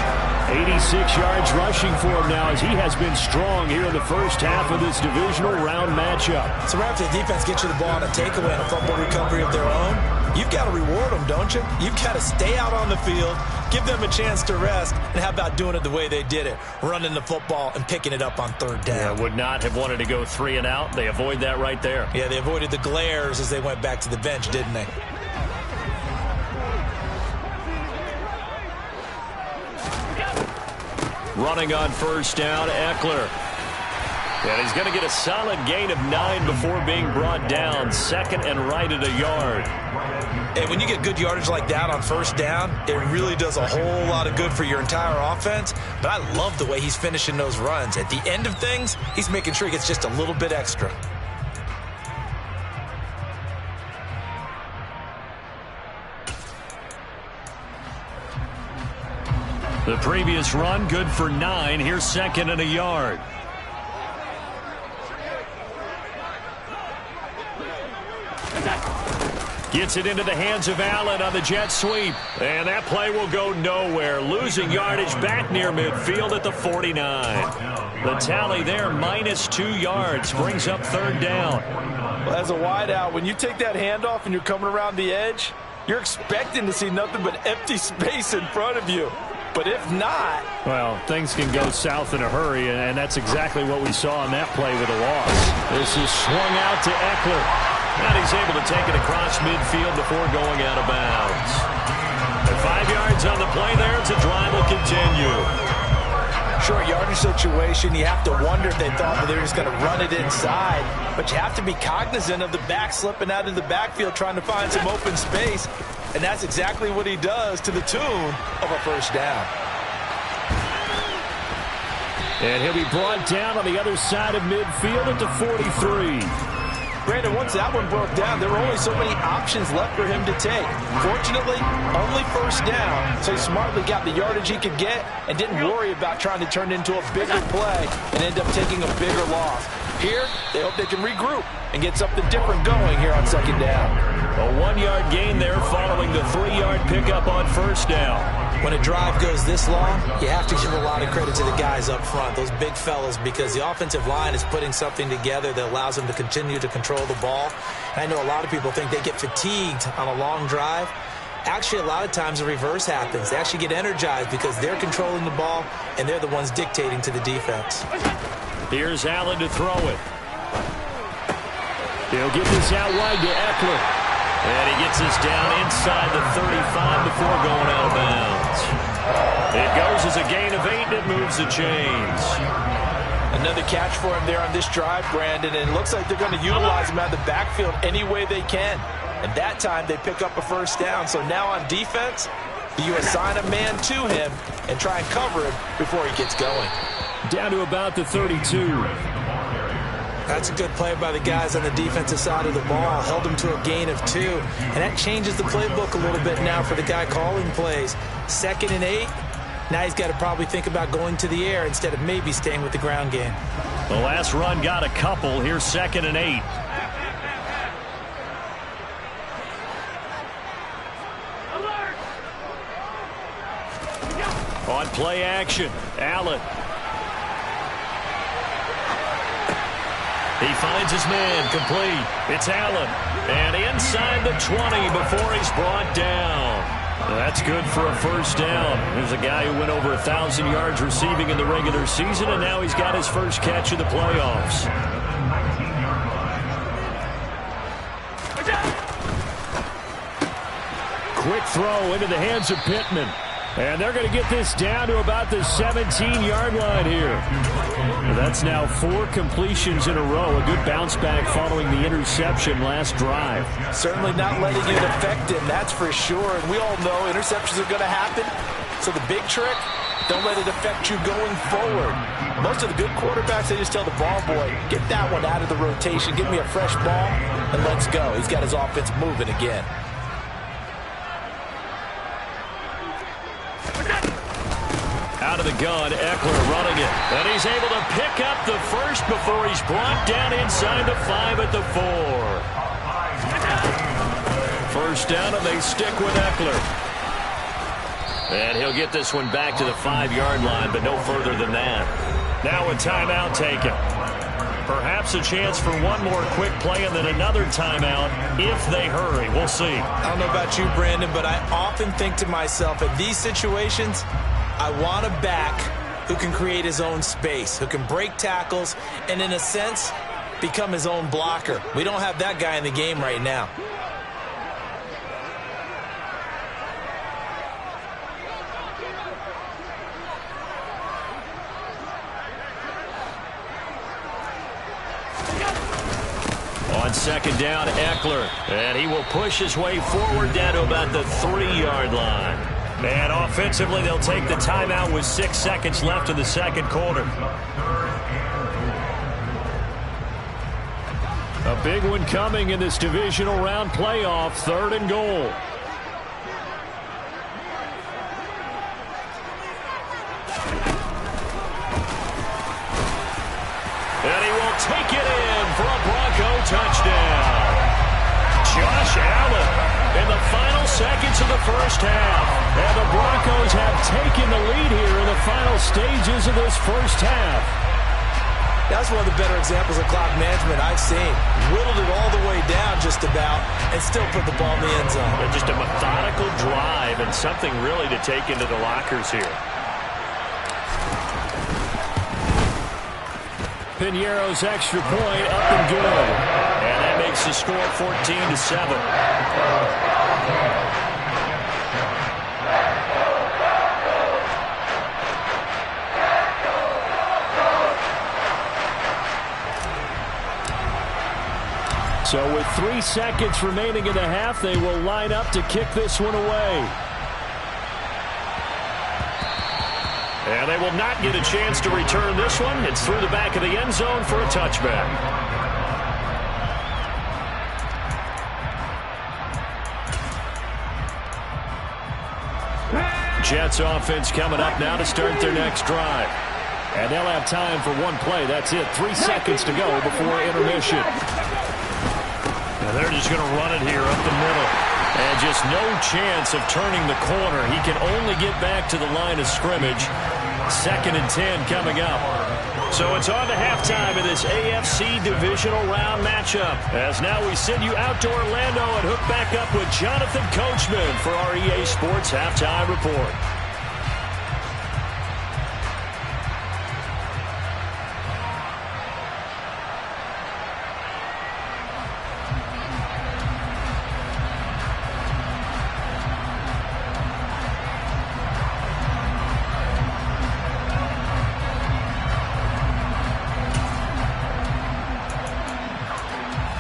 86 yards rushing for him now as he has been strong here in the first half of this divisional round matchup. So right after the defense gets you the ball on a takeaway and a fumble recovery of their own, you've got to reward them, don't you? You've got to stay out on the field, give them a chance to rest, and how about doing it the way they did it, running the football and picking it up on 3rd down. Yeah, would not have wanted to go 3 and out. They avoid that right there. Yeah, they avoided the glares as they went back to the bench, didn't they? Running on first down, Eckler. And he's going to get a solid gain of 9 before being brought down. 2nd and right at a yard. And when you get good yardage like that on first down, it really does a whole lot of good for your entire offense. But I love the way he's finishing those runs. At the end of things, he's making sure he gets just a little bit extra. The previous run, good for 9. Here's 2nd and a yard. Gets it into the hands of Allen on the jet sweep. And that play will go nowhere. Losing yardage back near midfield at the 49. The tally there, -2 yards. Brings up 3rd down. Well, as a wideout, when you take that handoff and you're coming around the edge, you're expecting to see nothing but empty space in front of you. But if not... well, things can go south in a hurry, and that's exactly what we saw on that play with a loss. This is swung out to Eckler. And he's able to take it across midfield before going out of bounds. A 5 yards on the play there as the drive will continue. Short yardage situation, you have to wonder if they thought that they were just going to run it inside. But you have to be cognizant of the back slipping out of the backfield trying to find some open space. And that's exactly what he does to the tune of a first down. And he'll be brought down on the other side of midfield at the 43. Brandon, once that one broke down, there were only so many options left for him to take. Fortunately, only first down, so he smartly got the yardage he could get and didn't worry about trying to turn it into a bigger play and end up taking a bigger loss. Here, they hope they can regroup and get something different going here on second down. A 1-yard gain there following the 3-yard pickup on first down. When a drive goes this long, you have to give a lot of credit to the guys up front, those big fellas, because the offensive line is putting something together that allows them to continue to control the ball. And I know a lot of people think they get fatigued on a long drive. Actually, a lot of times the reverse happens. They actually get energized because they're controlling the ball, and they're the ones dictating to the defense. Here's Allen to throw it. He'll get this out wide to Eckler. And he gets this down inside the 35 before going out of bounds. It goes as a gain of 8, and it moves the chains. Another catch for him there on this drive, Brandon, and it looks like they're going to utilize him out of the backfield any way they can. And that time they pick up a first down. So now on defense, you assign a man to him and try and cover him before he gets going. Down to about the 32. That's a good play by the guys on the defensive side of the ball. Held him to a gain of 2. And that changes the playbook a little bit now for the guy calling plays. 2nd and 8. Now he's got to probably think about going to the air instead of maybe staying with the ground game. The last run got a couple. Here's 2nd and 8. On play action, Allen. He finds his man, complete. It's Allen. And inside the 20 before he's brought down. That's good for a first down. There's a guy who went over 1,000 yards receiving in the regular season, and now he's got his first catch of the playoffs. Quick throw into the hands of Pittman. And they're going to get this down to about the 17-yard line here. That's now 4 completions in a row. A good bounce back following the interception last drive. Certainly not letting it affect him, that's for sure. And we all know interceptions are going to happen. So the big trick, don't let it affect you going forward. Most of the good quarterbacks, they just tell the ball boy, get that one out of the rotation, give me a fresh ball, and let's go. He's got his offense moving again. Out of the gun, Eckler running it. And he's able to pick up the first before he's brought down inside the 5 at the 4. First down, and they stick with Eckler. And he'll get this one back to the 5-yard line, but no further than that. Now a timeout taken. Perhaps a chance for one more quick play and then another timeout if they hurry. We'll see. I don't know about you, Brandon, but I often think to myself, in these situations, I want a back who can create his own space, who can break tackles, and in a sense, become his own blocker. We don't have that guy in the game right now. On second down, Eckler. And he will push his way forward down to about the 3-yard line. And offensively, they'll take the timeout with 6 seconds left in the second quarter. A big one coming in this divisional round playoff, 3rd and goal. And he will take it in for a Bronco touchdown. Josh Allen in the final seconds of the first half. And the Broncos have taken the lead here in the final stages of this first half. That's one of the better examples of clock management I've seen. Whittled it all the way down just about and still put the ball in the end zone. And just a methodical drive and something really to take into the lockers here. Piñeiro's extra point up and good. And that makes the score 14-7. So with 3 seconds remaining in the half, they will line up to kick this one away. And they will not get a chance to return this one. It's through the back of the end zone for a touchback. Jets offense coming up now to start their next drive. And they'll have time for one play. That's it. 3 seconds to go before intermission. And they're just going to run it here up the middle. And just no chance of turning the corner. He can only get back to the line of scrimmage. 2nd and 10 coming up. So it's on to halftime in this AFC divisional round matchup. As now we send you out to Orlando and hook back up with Jonathan Coachman for our EA Sports Halftime Report.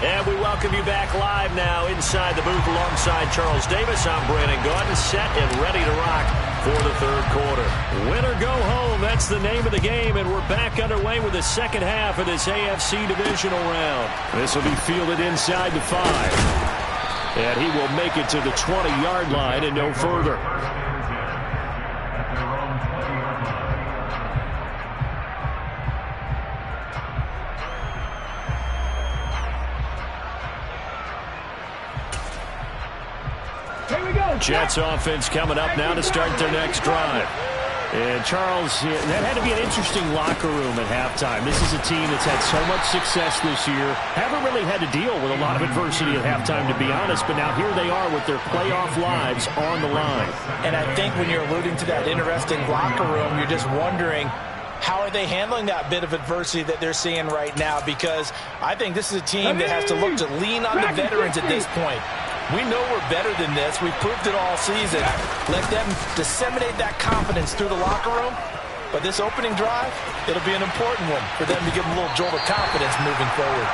And we welcome you back live now inside the booth alongside Charles Davis. I'm Brandon Gaudin, set and ready to rock for the third quarter. Win or go home, that's the name of the game, and we're back underway with the second half of this AFC divisional round. This will be fielded inside the 5. And he will make it to the 20-yard line and no further. Jets offense coming up now to start their next drive. And Charles, that had to be an interesting locker room at halftime. This is a team that's had so much success this year. Haven't really had to deal with a lot of adversity at halftime, to be honest. But now here they are with their playoff lives on the line. And I think when you're alluding to that interesting locker room, you're just wondering, how are they handling that bit of adversity that they're seeing right now? Because I think this is a team that has to look to lean on the veterans at this point. We know we're better than this. We've proved it all season. Let them disseminate that confidence through the locker room. But this opening drive, it'll be an important one for them to give them a little jolt of confidence moving forward.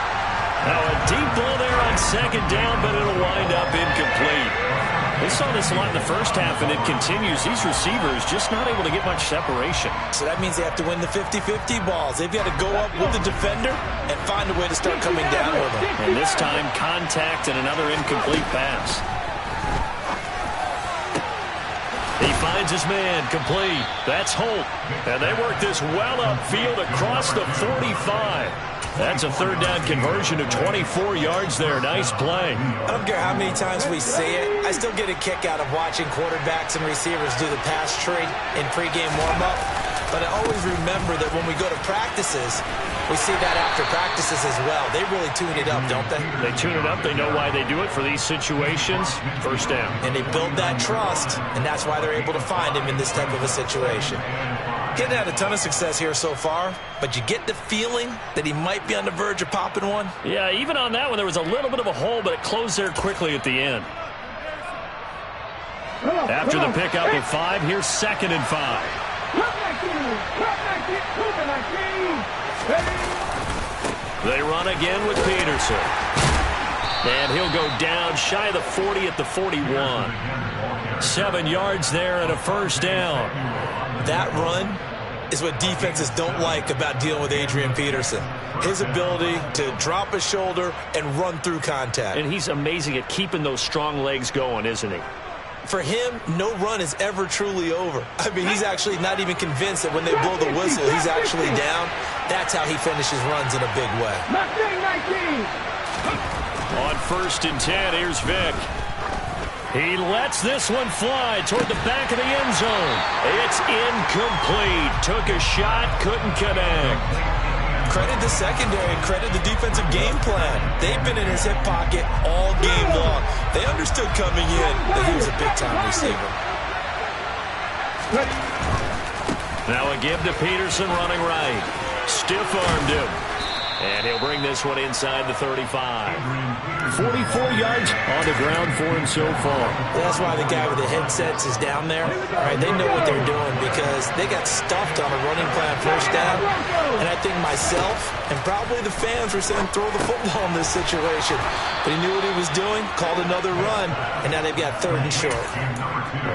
Now a deep ball there on 2nd down, but it'll wind up incomplete. We saw this a lot in the first half, and it continues. These receivers just not able to get much separation. So that means they have to win the 50-50 balls. They've got to go up with the defender and find a way to start coming down with them. And this time, contact and another incomplete pass. He finds his man, complete. That's Holt. And they work this well upfield across the 45. That's a 3rd down conversion of 24 yards there. Nice play. I don't care how many times we say it, I still get a kick out of watching quarterbacks and receivers do the pass tree in pregame warm-up. But I always remember that when we go to practices, we see that after practices as well. They really tune it up, don't they? They tune it up. They know why they do it for these situations. 1st down. And they build that trust, and that's why they're able to find him in this type of a situation. He hasn't had a ton of success here so far, but you get the feeling that he might be on the verge of popping one. Yeah, even on that one, there was a little bit of a hole, but it closed there quickly at the end. After the pickup of 5, here's 2nd and 5. They run again with Peterson. And he'll go down shy of the 40 at the 41. 7 yards there and a 1st down. That run is what defenses don't like about dealing with Adrian Peterson. His ability to drop a shoulder and run through contact. And he's amazing at keeping those strong legs going, isn't he? For him, no run is ever truly over. I mean, he's actually not even convinced that when they blow the whistle, he's actually down. That's how he finishes runs in a big way. On 1st and 10, here's Vick. He lets this one fly toward the back of the end zone. It's incomplete. Took a shot, couldn't connect. Credit the secondary, credit the defensive game plan. They've been in his hip pocket all game long. They understood coming in that he was a big-time receiver. Now a give to Peterson running right. Stiff-armed him. And he'll bring this one inside the 35. 44 yards on the ground for him so far. That's why the guy with the headsets is down there. All right, they know what they're doing because they got stuffed on a running play on first down. And I think myself and probably the fans were saying throw the football in this situation. But he knew what he was doing, called another run, and now they've got 3rd and short.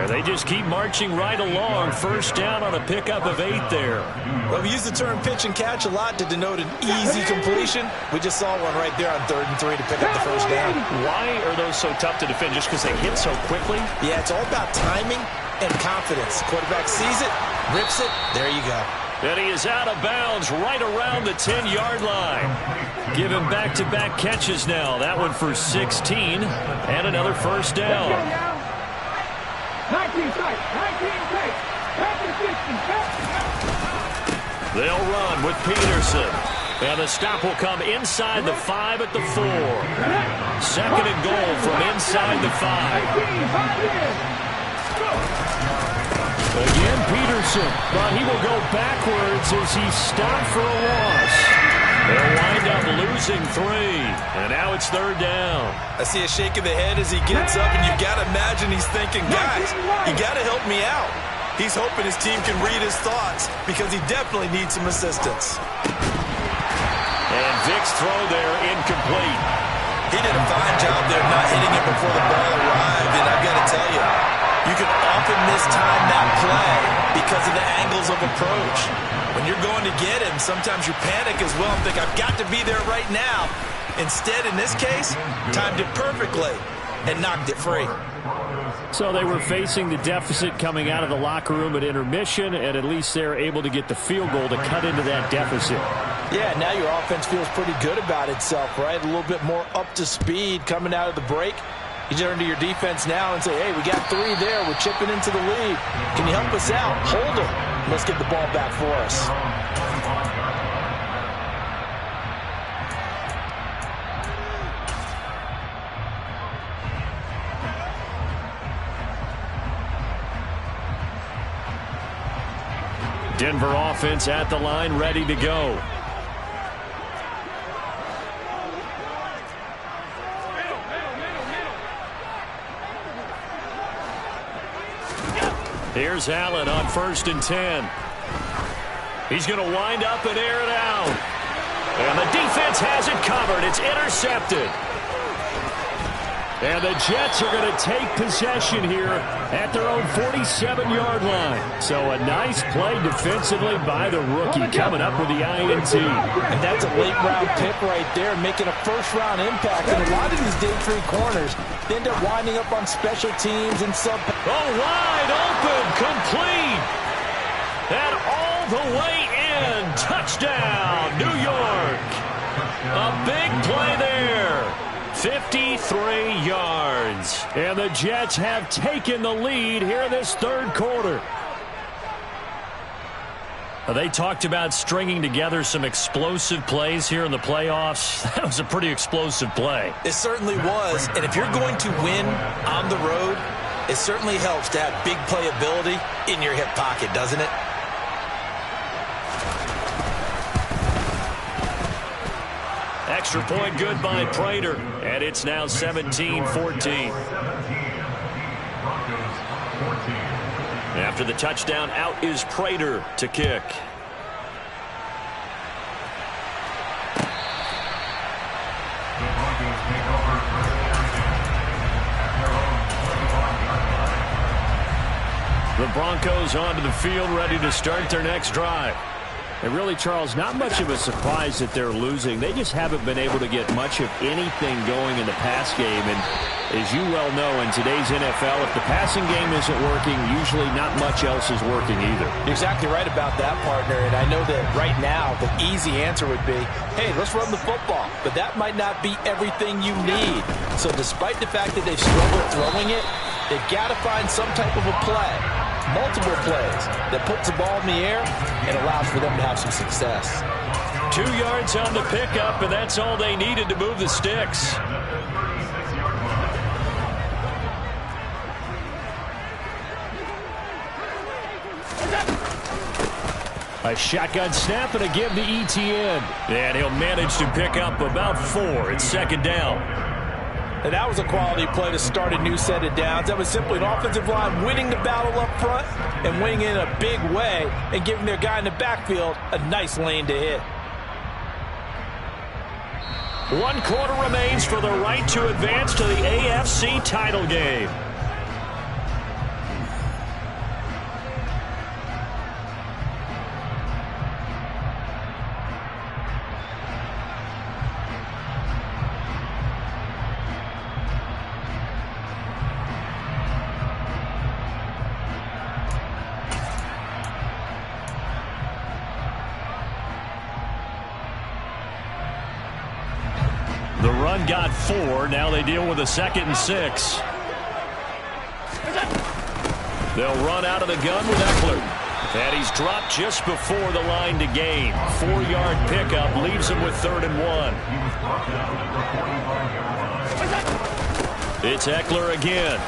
They just keep marching right along. First down on a pickup of 8 there. Well, we use the term pitch and catch a lot to denote an easy completion. We just saw one right there on 3rd and 3 to pick up the first down. Why are those so tough to defend? Just because they hit so quickly? Yeah, it's all about timing and confidence. Quarterback sees it, rips it, there you go. And he is out of bounds right around the 10-yard line. Give him back-to-back catches now. That one for 16 and another first down. 19 tight, 19 tight, 50. They'll run with Peterson. And the stop will come inside the 5 at the 4. 2nd and goal from inside the 5. Again, Peterson, but he will go backwards as he stopped for a loss. They'll wind up losing 3, and now it's 3rd down. I see a shake of the head as he gets up, and you got to imagine he's thinking, guys, you got to help me out. He's hoping his team can read his thoughts because he definitely needs some assistance. And Vick's throw there incomplete. He did a fine job there not hitting it before the ball arrived, and I've got to tell you, you can often mistime that play because of the angles of approach. When you're going to get him, sometimes you panic as well and think, I've got to be there right now. Instead, in this case, timed it perfectly and knocked it free. So they were facing the deficit coming out of the locker room at intermission, and at least they're able to get the field goal to cut into that deficit. Yeah, now your offense feels pretty good about itself, right? A little bit more up to speed coming out of the break. You turn to your defense now and say, hey, we got 3 there. We're chipping into the lead. Can you help us out? Hold them. Let's get the ball back for us. Denver offense at the line, ready to go. Here's Allen on 1st and 10. He's going to wind up and air it out. And the defense has it covered. It's intercepted. And the Jets are going to take possession here at their own 47-yard line. So a nice play defensively by the rookie coming up with the INT. And that's a late-round pick right there, making a first-round impact. And a lot of these day 3 corners, they end up winding up on special teams and sub. Oh, wide open, complete. And all the way in. Touchdown, New York. A big play there. 53 yards. And the Jets have taken the lead here in this 3rd quarter. They talked about stringing together some explosive plays here in the playoffs. That was a pretty explosive play. It certainly was. And if you're going to win on the road, it certainly helps to have big playability in your hip pocket, doesn't it? Extra point good by Prater, and it's now 17-14. After the touchdown, out is Prater to kick. The Broncos onto the field, ready to start their next drive. And really, Charles, not much of a surprise that they're losing. They just haven't been able to get much of anything going in the pass game. And as you well know, in today's NFL, if the passing game isn't working, usually not much else is working either. You're exactly right about that, partner. And I know that right now the easy answer would be, hey, let's run the football. But that might not be everything you need. So despite the fact that they've struggled throwing it, they've got to find some type of a play. Multiple plays that puts the ball in the air and allows for them to have some success. 2 yards on the pickup, and that's all they needed to move the sticks. A shotgun snap and a give to Etienne. And he'll manage to pick up about 4. It's second down. And that was a quality play to start a new set of downs. That was simply an offensive line winning the battle up front and winning in a big way and giving their guy in the backfield a nice lane to hit. 1 quarter remains for the right to advance to the AFC title game. The run got 4. Now they deal with a 2nd and 6. They'll run out of the gun with Eckler. And he's dropped just before the line to gain. 4-yard pickup leaves him with 3rd and 1. It's Eckler again.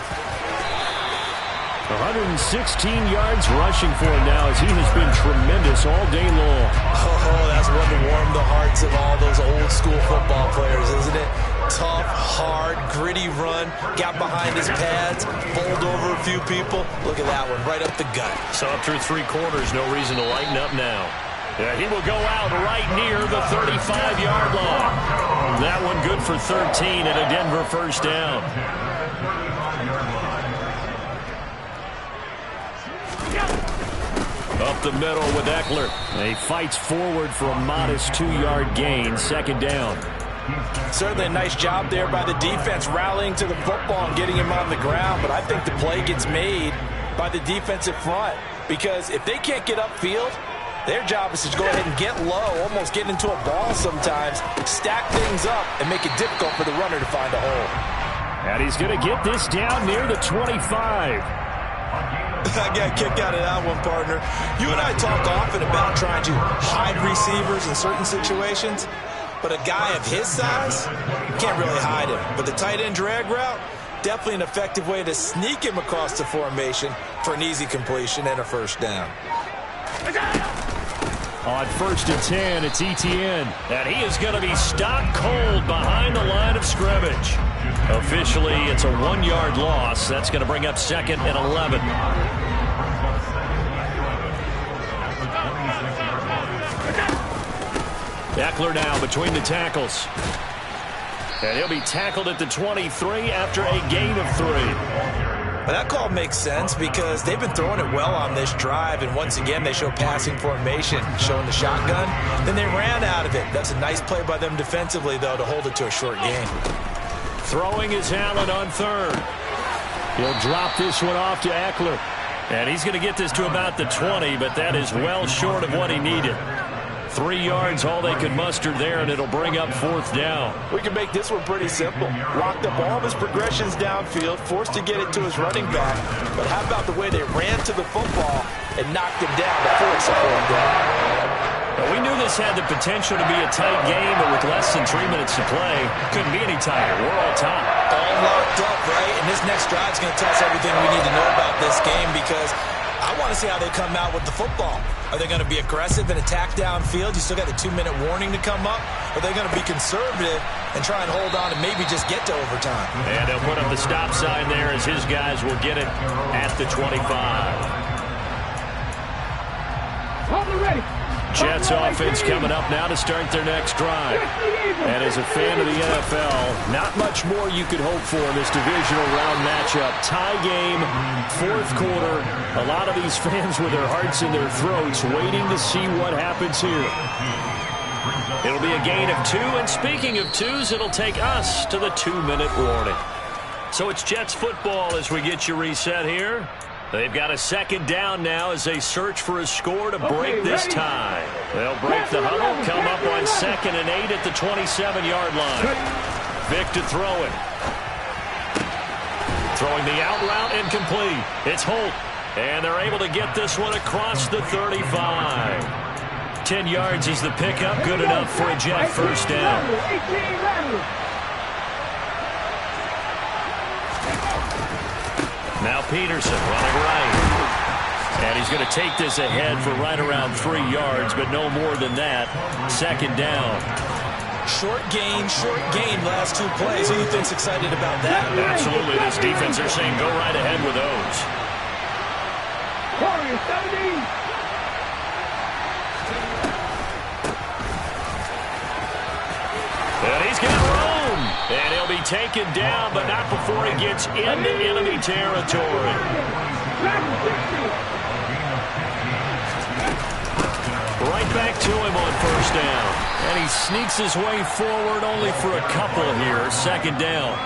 116 yards rushing for him now as he has been tremendous all day long. Oh, that's one to warm the hearts of all those old school football players, isn't it? Tough, hard, gritty run. Got behind his pads, bowled over a few people. Look at that one, right up the gut. So up through 3 quarters, no reason to lighten up now. Yeah, he will go out right near the 35-yard line. That one good for 13 and a Denver first down. Up the middle with Eckler. He fights forward for a modest 2-yard gain. 2nd down. Certainly a nice job there by the defense rallying to the football and getting him on the ground. But I think the play gets made by the defensive front. Because if they can't get upfield, their job is to go ahead and get low, almost get into a ball sometimes, stack things up, and make it difficult for the runner to find a hole. And he's going to get this down near the 25. I got a kick out of that one, partner. You and I talk often about trying to hide receivers in certain situations, but a guy of his size, you can't really hide him. But the tight end drag route, definitely an effective way to sneak him across the formation for an easy completion and a first down. On 1st and 10, it's Etienne. And he is going to be stopped cold behind the line of scrimmage. Officially, it's a 1-yard loss. That's going to bring up 2nd and 11. Eckler now between the tackles. And he'll be tackled at the 23 after a gain of 3. But that call makes sense because they've been throwing it well on this drive, and once again they show passing formation, showing the shotgun. Then they ran out of it. That's a nice play by them defensively, though, to hold it to a short gain. Throwing is Allen on 3rd. He'll drop this one off to Eckler. And he's going to get this to about the 20, but that is well short of what he needed. 3 yards, all they could muster there, and it'll bring up 4th down. We can make this one pretty simple. Locked up all of his progressions downfield, forced to get it to his running back. But how about the way they ran to the football and knocked him down to force a 4th down? Well, we knew this had the potential to be a tight game, but with less than 3 minutes to play, couldn't be any tighter. We're all tied. All locked up, right? And this next drive is going to tell us everything we need to know about this game because I want to see how they come out with the football. Are they going to be aggressive and attack downfield? You still got the 2-minute warning to come up. Or are they going to be conservative and try and hold on and maybe just get to overtime? And they'll put up the stop sign there as his guys will get it at the 25. Ready. Jets offense coming up now to start their next drive. And as a fan of the NFL, not much more you could hope for in this divisional round matchup. Tie game, 4th quarter. A lot of these fans with their hearts in their throats waiting to see what happens here. It'll be a gain of 2, and speaking of 2s, it'll take us to the 2-minute warning. So it's Jets football as we get you reset here. They've got a 2nd down now as they search for a score to break this tie. They'll break the huddle, come up on 2nd and 8 at the 27-yard line. Vick to throw it. Throwing the out route incomplete. It's Holt. And they're able to get this one across the 35. 10 yards is the pickup. Good enough for a Jet first down. Now Peterson running right. And he's going to take this ahead for right around 3 yards, but no more than that. Second down. Short gain last 2 plays. Who do you think's excited about that? Absolutely. This defense, they're saying go right ahead with those. And he's got room. And he'll be taken down, but not before he gets into enemy territory. Right back to him on first down. And he sneaks his way forward only for a couple here. Second down.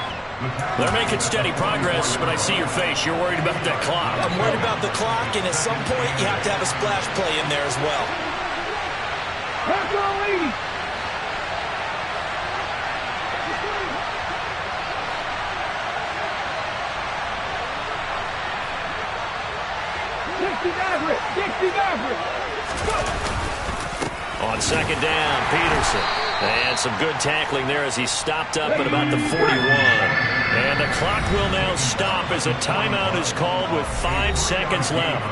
They're making steady progress, but I see your face. You're worried about that clock. I'm worried about the clock, and at some point you have to have a splash play in there as well. On second down, Peterson. And some good tackling there as he stopped up at about the 41. And the clock will now stop as a timeout is called with 5 seconds left.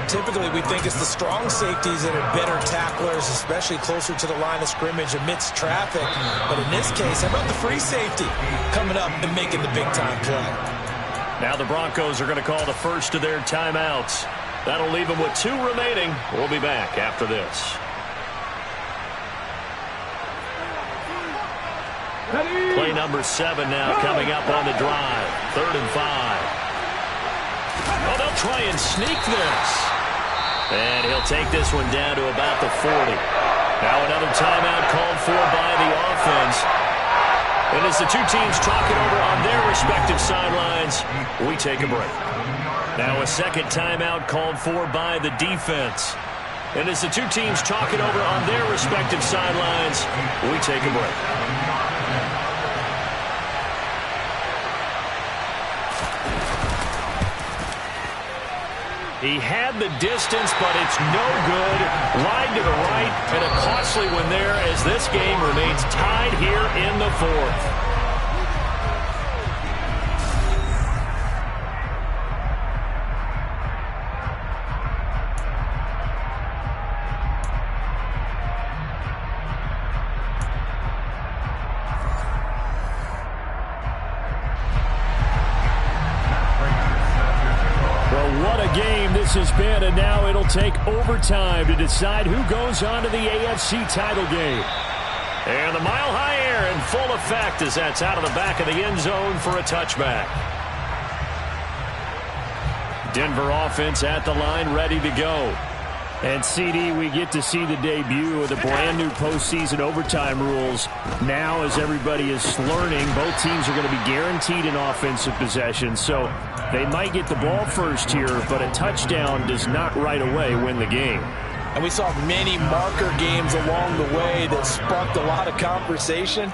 Typically, we think it's the strong safeties that are better tacklers, especially closer to the line of scrimmage amidst traffic. But in this case, how about the free safety coming up and making the big-time play? Now the Broncos are going to call the first of their timeouts. That'll leave them with 2 remaining. We'll be back after this. Play number 7 now coming up on the drive. 3rd and 5. Oh, they'll try and sneak this. And he'll take this one down to about the 40. Now another timeout called for by the offense. And as the 2 teams talk it over on their respective sidelines, we take a break. Now a second timeout called for by the defense. And as the 2 teams talk it over on their respective sidelines, we take a break. He had the distance, but it's no good. Wide to the right, and a costly one there as this game remains tied here in the 4th. Has been, and now it'll take overtime to decide who goes on to the AFC title game. And the Mile High Air in full effect as that's out of the back of the end zone for a touchback. Denver offense at the line, ready to go. And CD, we get to see the debut of the brand new postseason overtime rules. Now, as everybody is learning, both teams are going to be guaranteed an offensive possession. So they might get the ball first here, but a touchdown does not right away win the game. And we saw many marker games along the way that sparked a lot of conversation.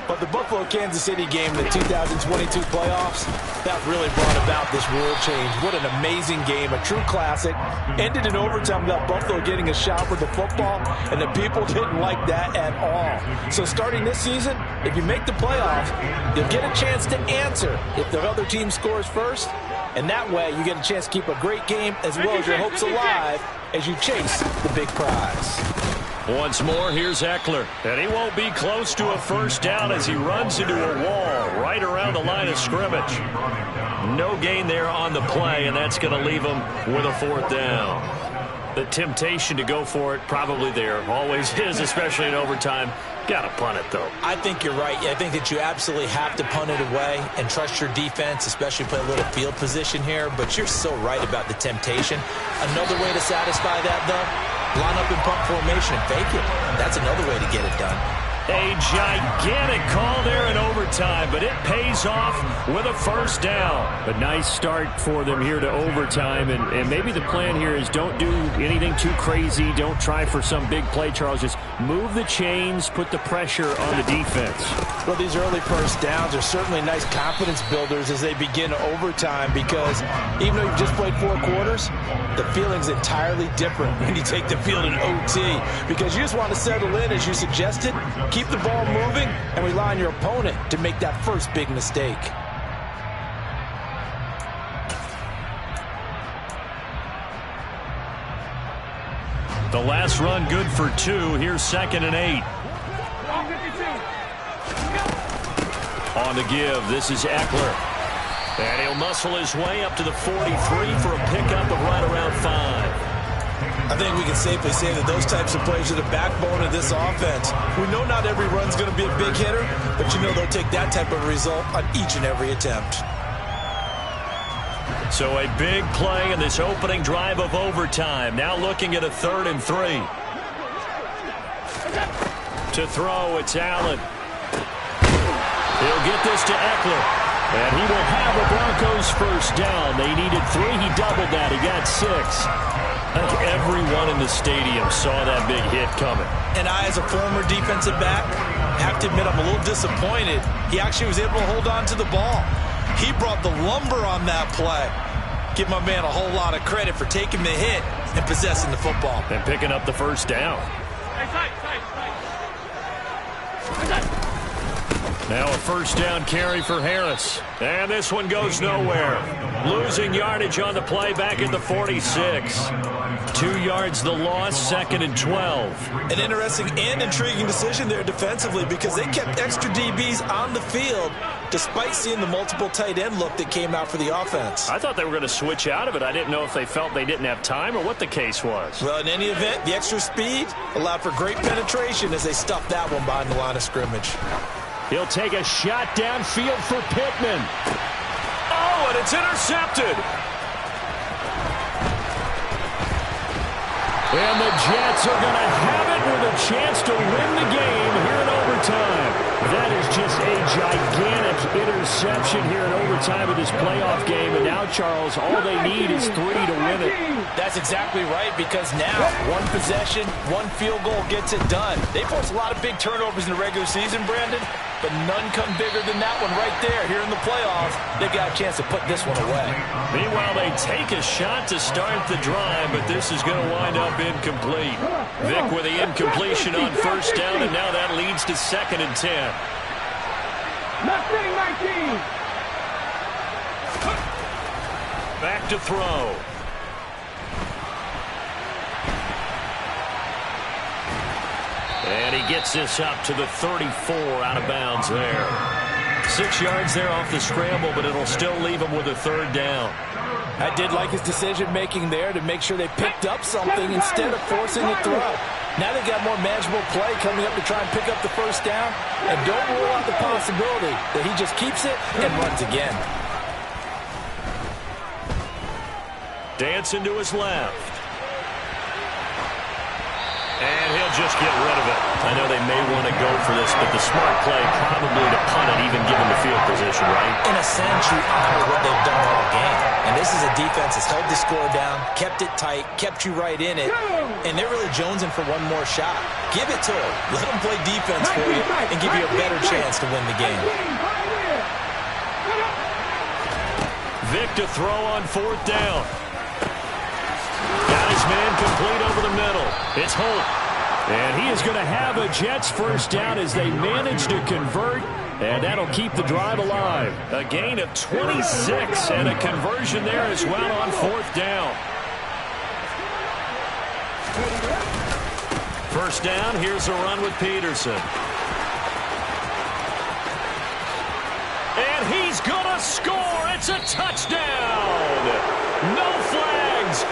But the Buffalo-Kansas City game, the 2022 playoffs, that really brought about this rule change. What an amazing game, a true classic. Ended in overtime without Buffalo getting a shot with the football, and the people didn't like that at all. So starting this season, if you make the playoffs, you'll get a chance to answer if the other team scores first. And that way, you get a chance to keep a great game as well as your hopes alive as you chase the big prize. Once more, here's Eckler. And he won't be close to a first down as he runs into a wall right around the line of scrimmage. No gain there on the play, and that's going to leave him with a 4th down. The temptation to go for it probably there. Always is, especially in overtime. Got to punt it, though. I think you're right. I think that you absolutely have to punt it away and trust your defense, especially play a little field position here. But you're so right about the temptation. Another way to satisfy that, though, line up in punt formation and fake it. That's another way to get it done. A gigantic call there in overtime, but it pays off with a first down. A nice start for them here to overtime, and maybe the plan here is don't do anything too crazy. Don't try for some big play, Charles. Just move the chains, put the pressure on the defense. Well, these early first downs are certainly nice confidence builders as they begin overtime because even though you've just played 4 quarters, the feeling's entirely different when you take the field in OT because you just want to settle in, as you suggested, keep the ball moving, and rely on your opponent to make that first big mistake. The last run good for 2. Here's 2nd and 8. On the give, this is Eckler. And he'll muscle his way up to the 43 for a pickup of right around 5. I think we can safely say that those types of plays are the backbone of this offense. We know not every run's going to be a big hitter, but you know they'll take that type of result on each and every attempt. So a big play in this opening drive of overtime. Now looking at a 3rd and 3. To throw, it's Allen. He'll get this to Eckler. And he will have the Broncos first down. They needed 3. He doubled that. He got 6. I think everyone in the stadium saw that big hit coming. And I, as a former defensive back, have to admit I'm a little disappointed. He actually was able to hold on to the ball. He brought the lumber on that play. Give my man a whole lot of credit for taking the hit and possessing the football. And picking up the first down. Now a first down carry for Harris. And this one goes nowhere. Losing yardage on the play back at the 46. 2 yards the loss, 2nd and 12. An interesting and intriguing decision there defensively because they kept extra DBs on the field despite seeing the multiple tight end look that came out for the offense. I thought they were going to switch out of it. I didn't know if they felt they didn't have time or what the case was. Well, in any event, the extra speed allowed for great penetration as they stuffed that one behind the line of scrimmage. He'll take a shot downfield for Pittman. Oh, and it's intercepted. And the Jets are going to have it with a chance to win the game here in overtime. That is just a gigantic interception here in overtime of this playoff game. And now, Charles, all they need is 3 to win it. That's exactly right, because now one possession, one field goal gets it done. They force a lot of big turnovers in the regular season, Brandon, but none come bigger than that one right there. Here in the playoffs, they got a chance to put this one away. Meanwhile, they take a shot to start the drive, but this is going to wind up incomplete. Vic with the incompletion on first down, and now that leads to 2nd and 10. Mustang 19. Back to throw. And he gets this up to the 34 out of bounds there. 6 yards there off the scramble, but it'll still leave him with a 3rd down. I did like his decision-making there to make sure they picked up something instead of forcing a throw. Now they got more manageable play coming up to try and pick up the first down. And don't rule out the possibility that he just keeps it and runs again. Dancing to his left. And he'll just get rid of it. I know they may want to go for this, but the smart play probably to punt it, even given the field position, right? In a sense, you honor what they've done all game. And this is a defense that's held the score down, kept it tight, kept you right in it, and they're really jonesing for one more shot. Give it to them. Let them play defense for you and give you a better chance to win the game. Vic to throw on 4th down. Got his man complete over the middle. It's Holt. And he is going to have a Jets first down as they manage to convert. And that'll keep the drive alive. A gain of 26 and a conversion there as well on 4th down. First down, here's a run with Peterson. And he's going to score. It's a touchdown. No flags.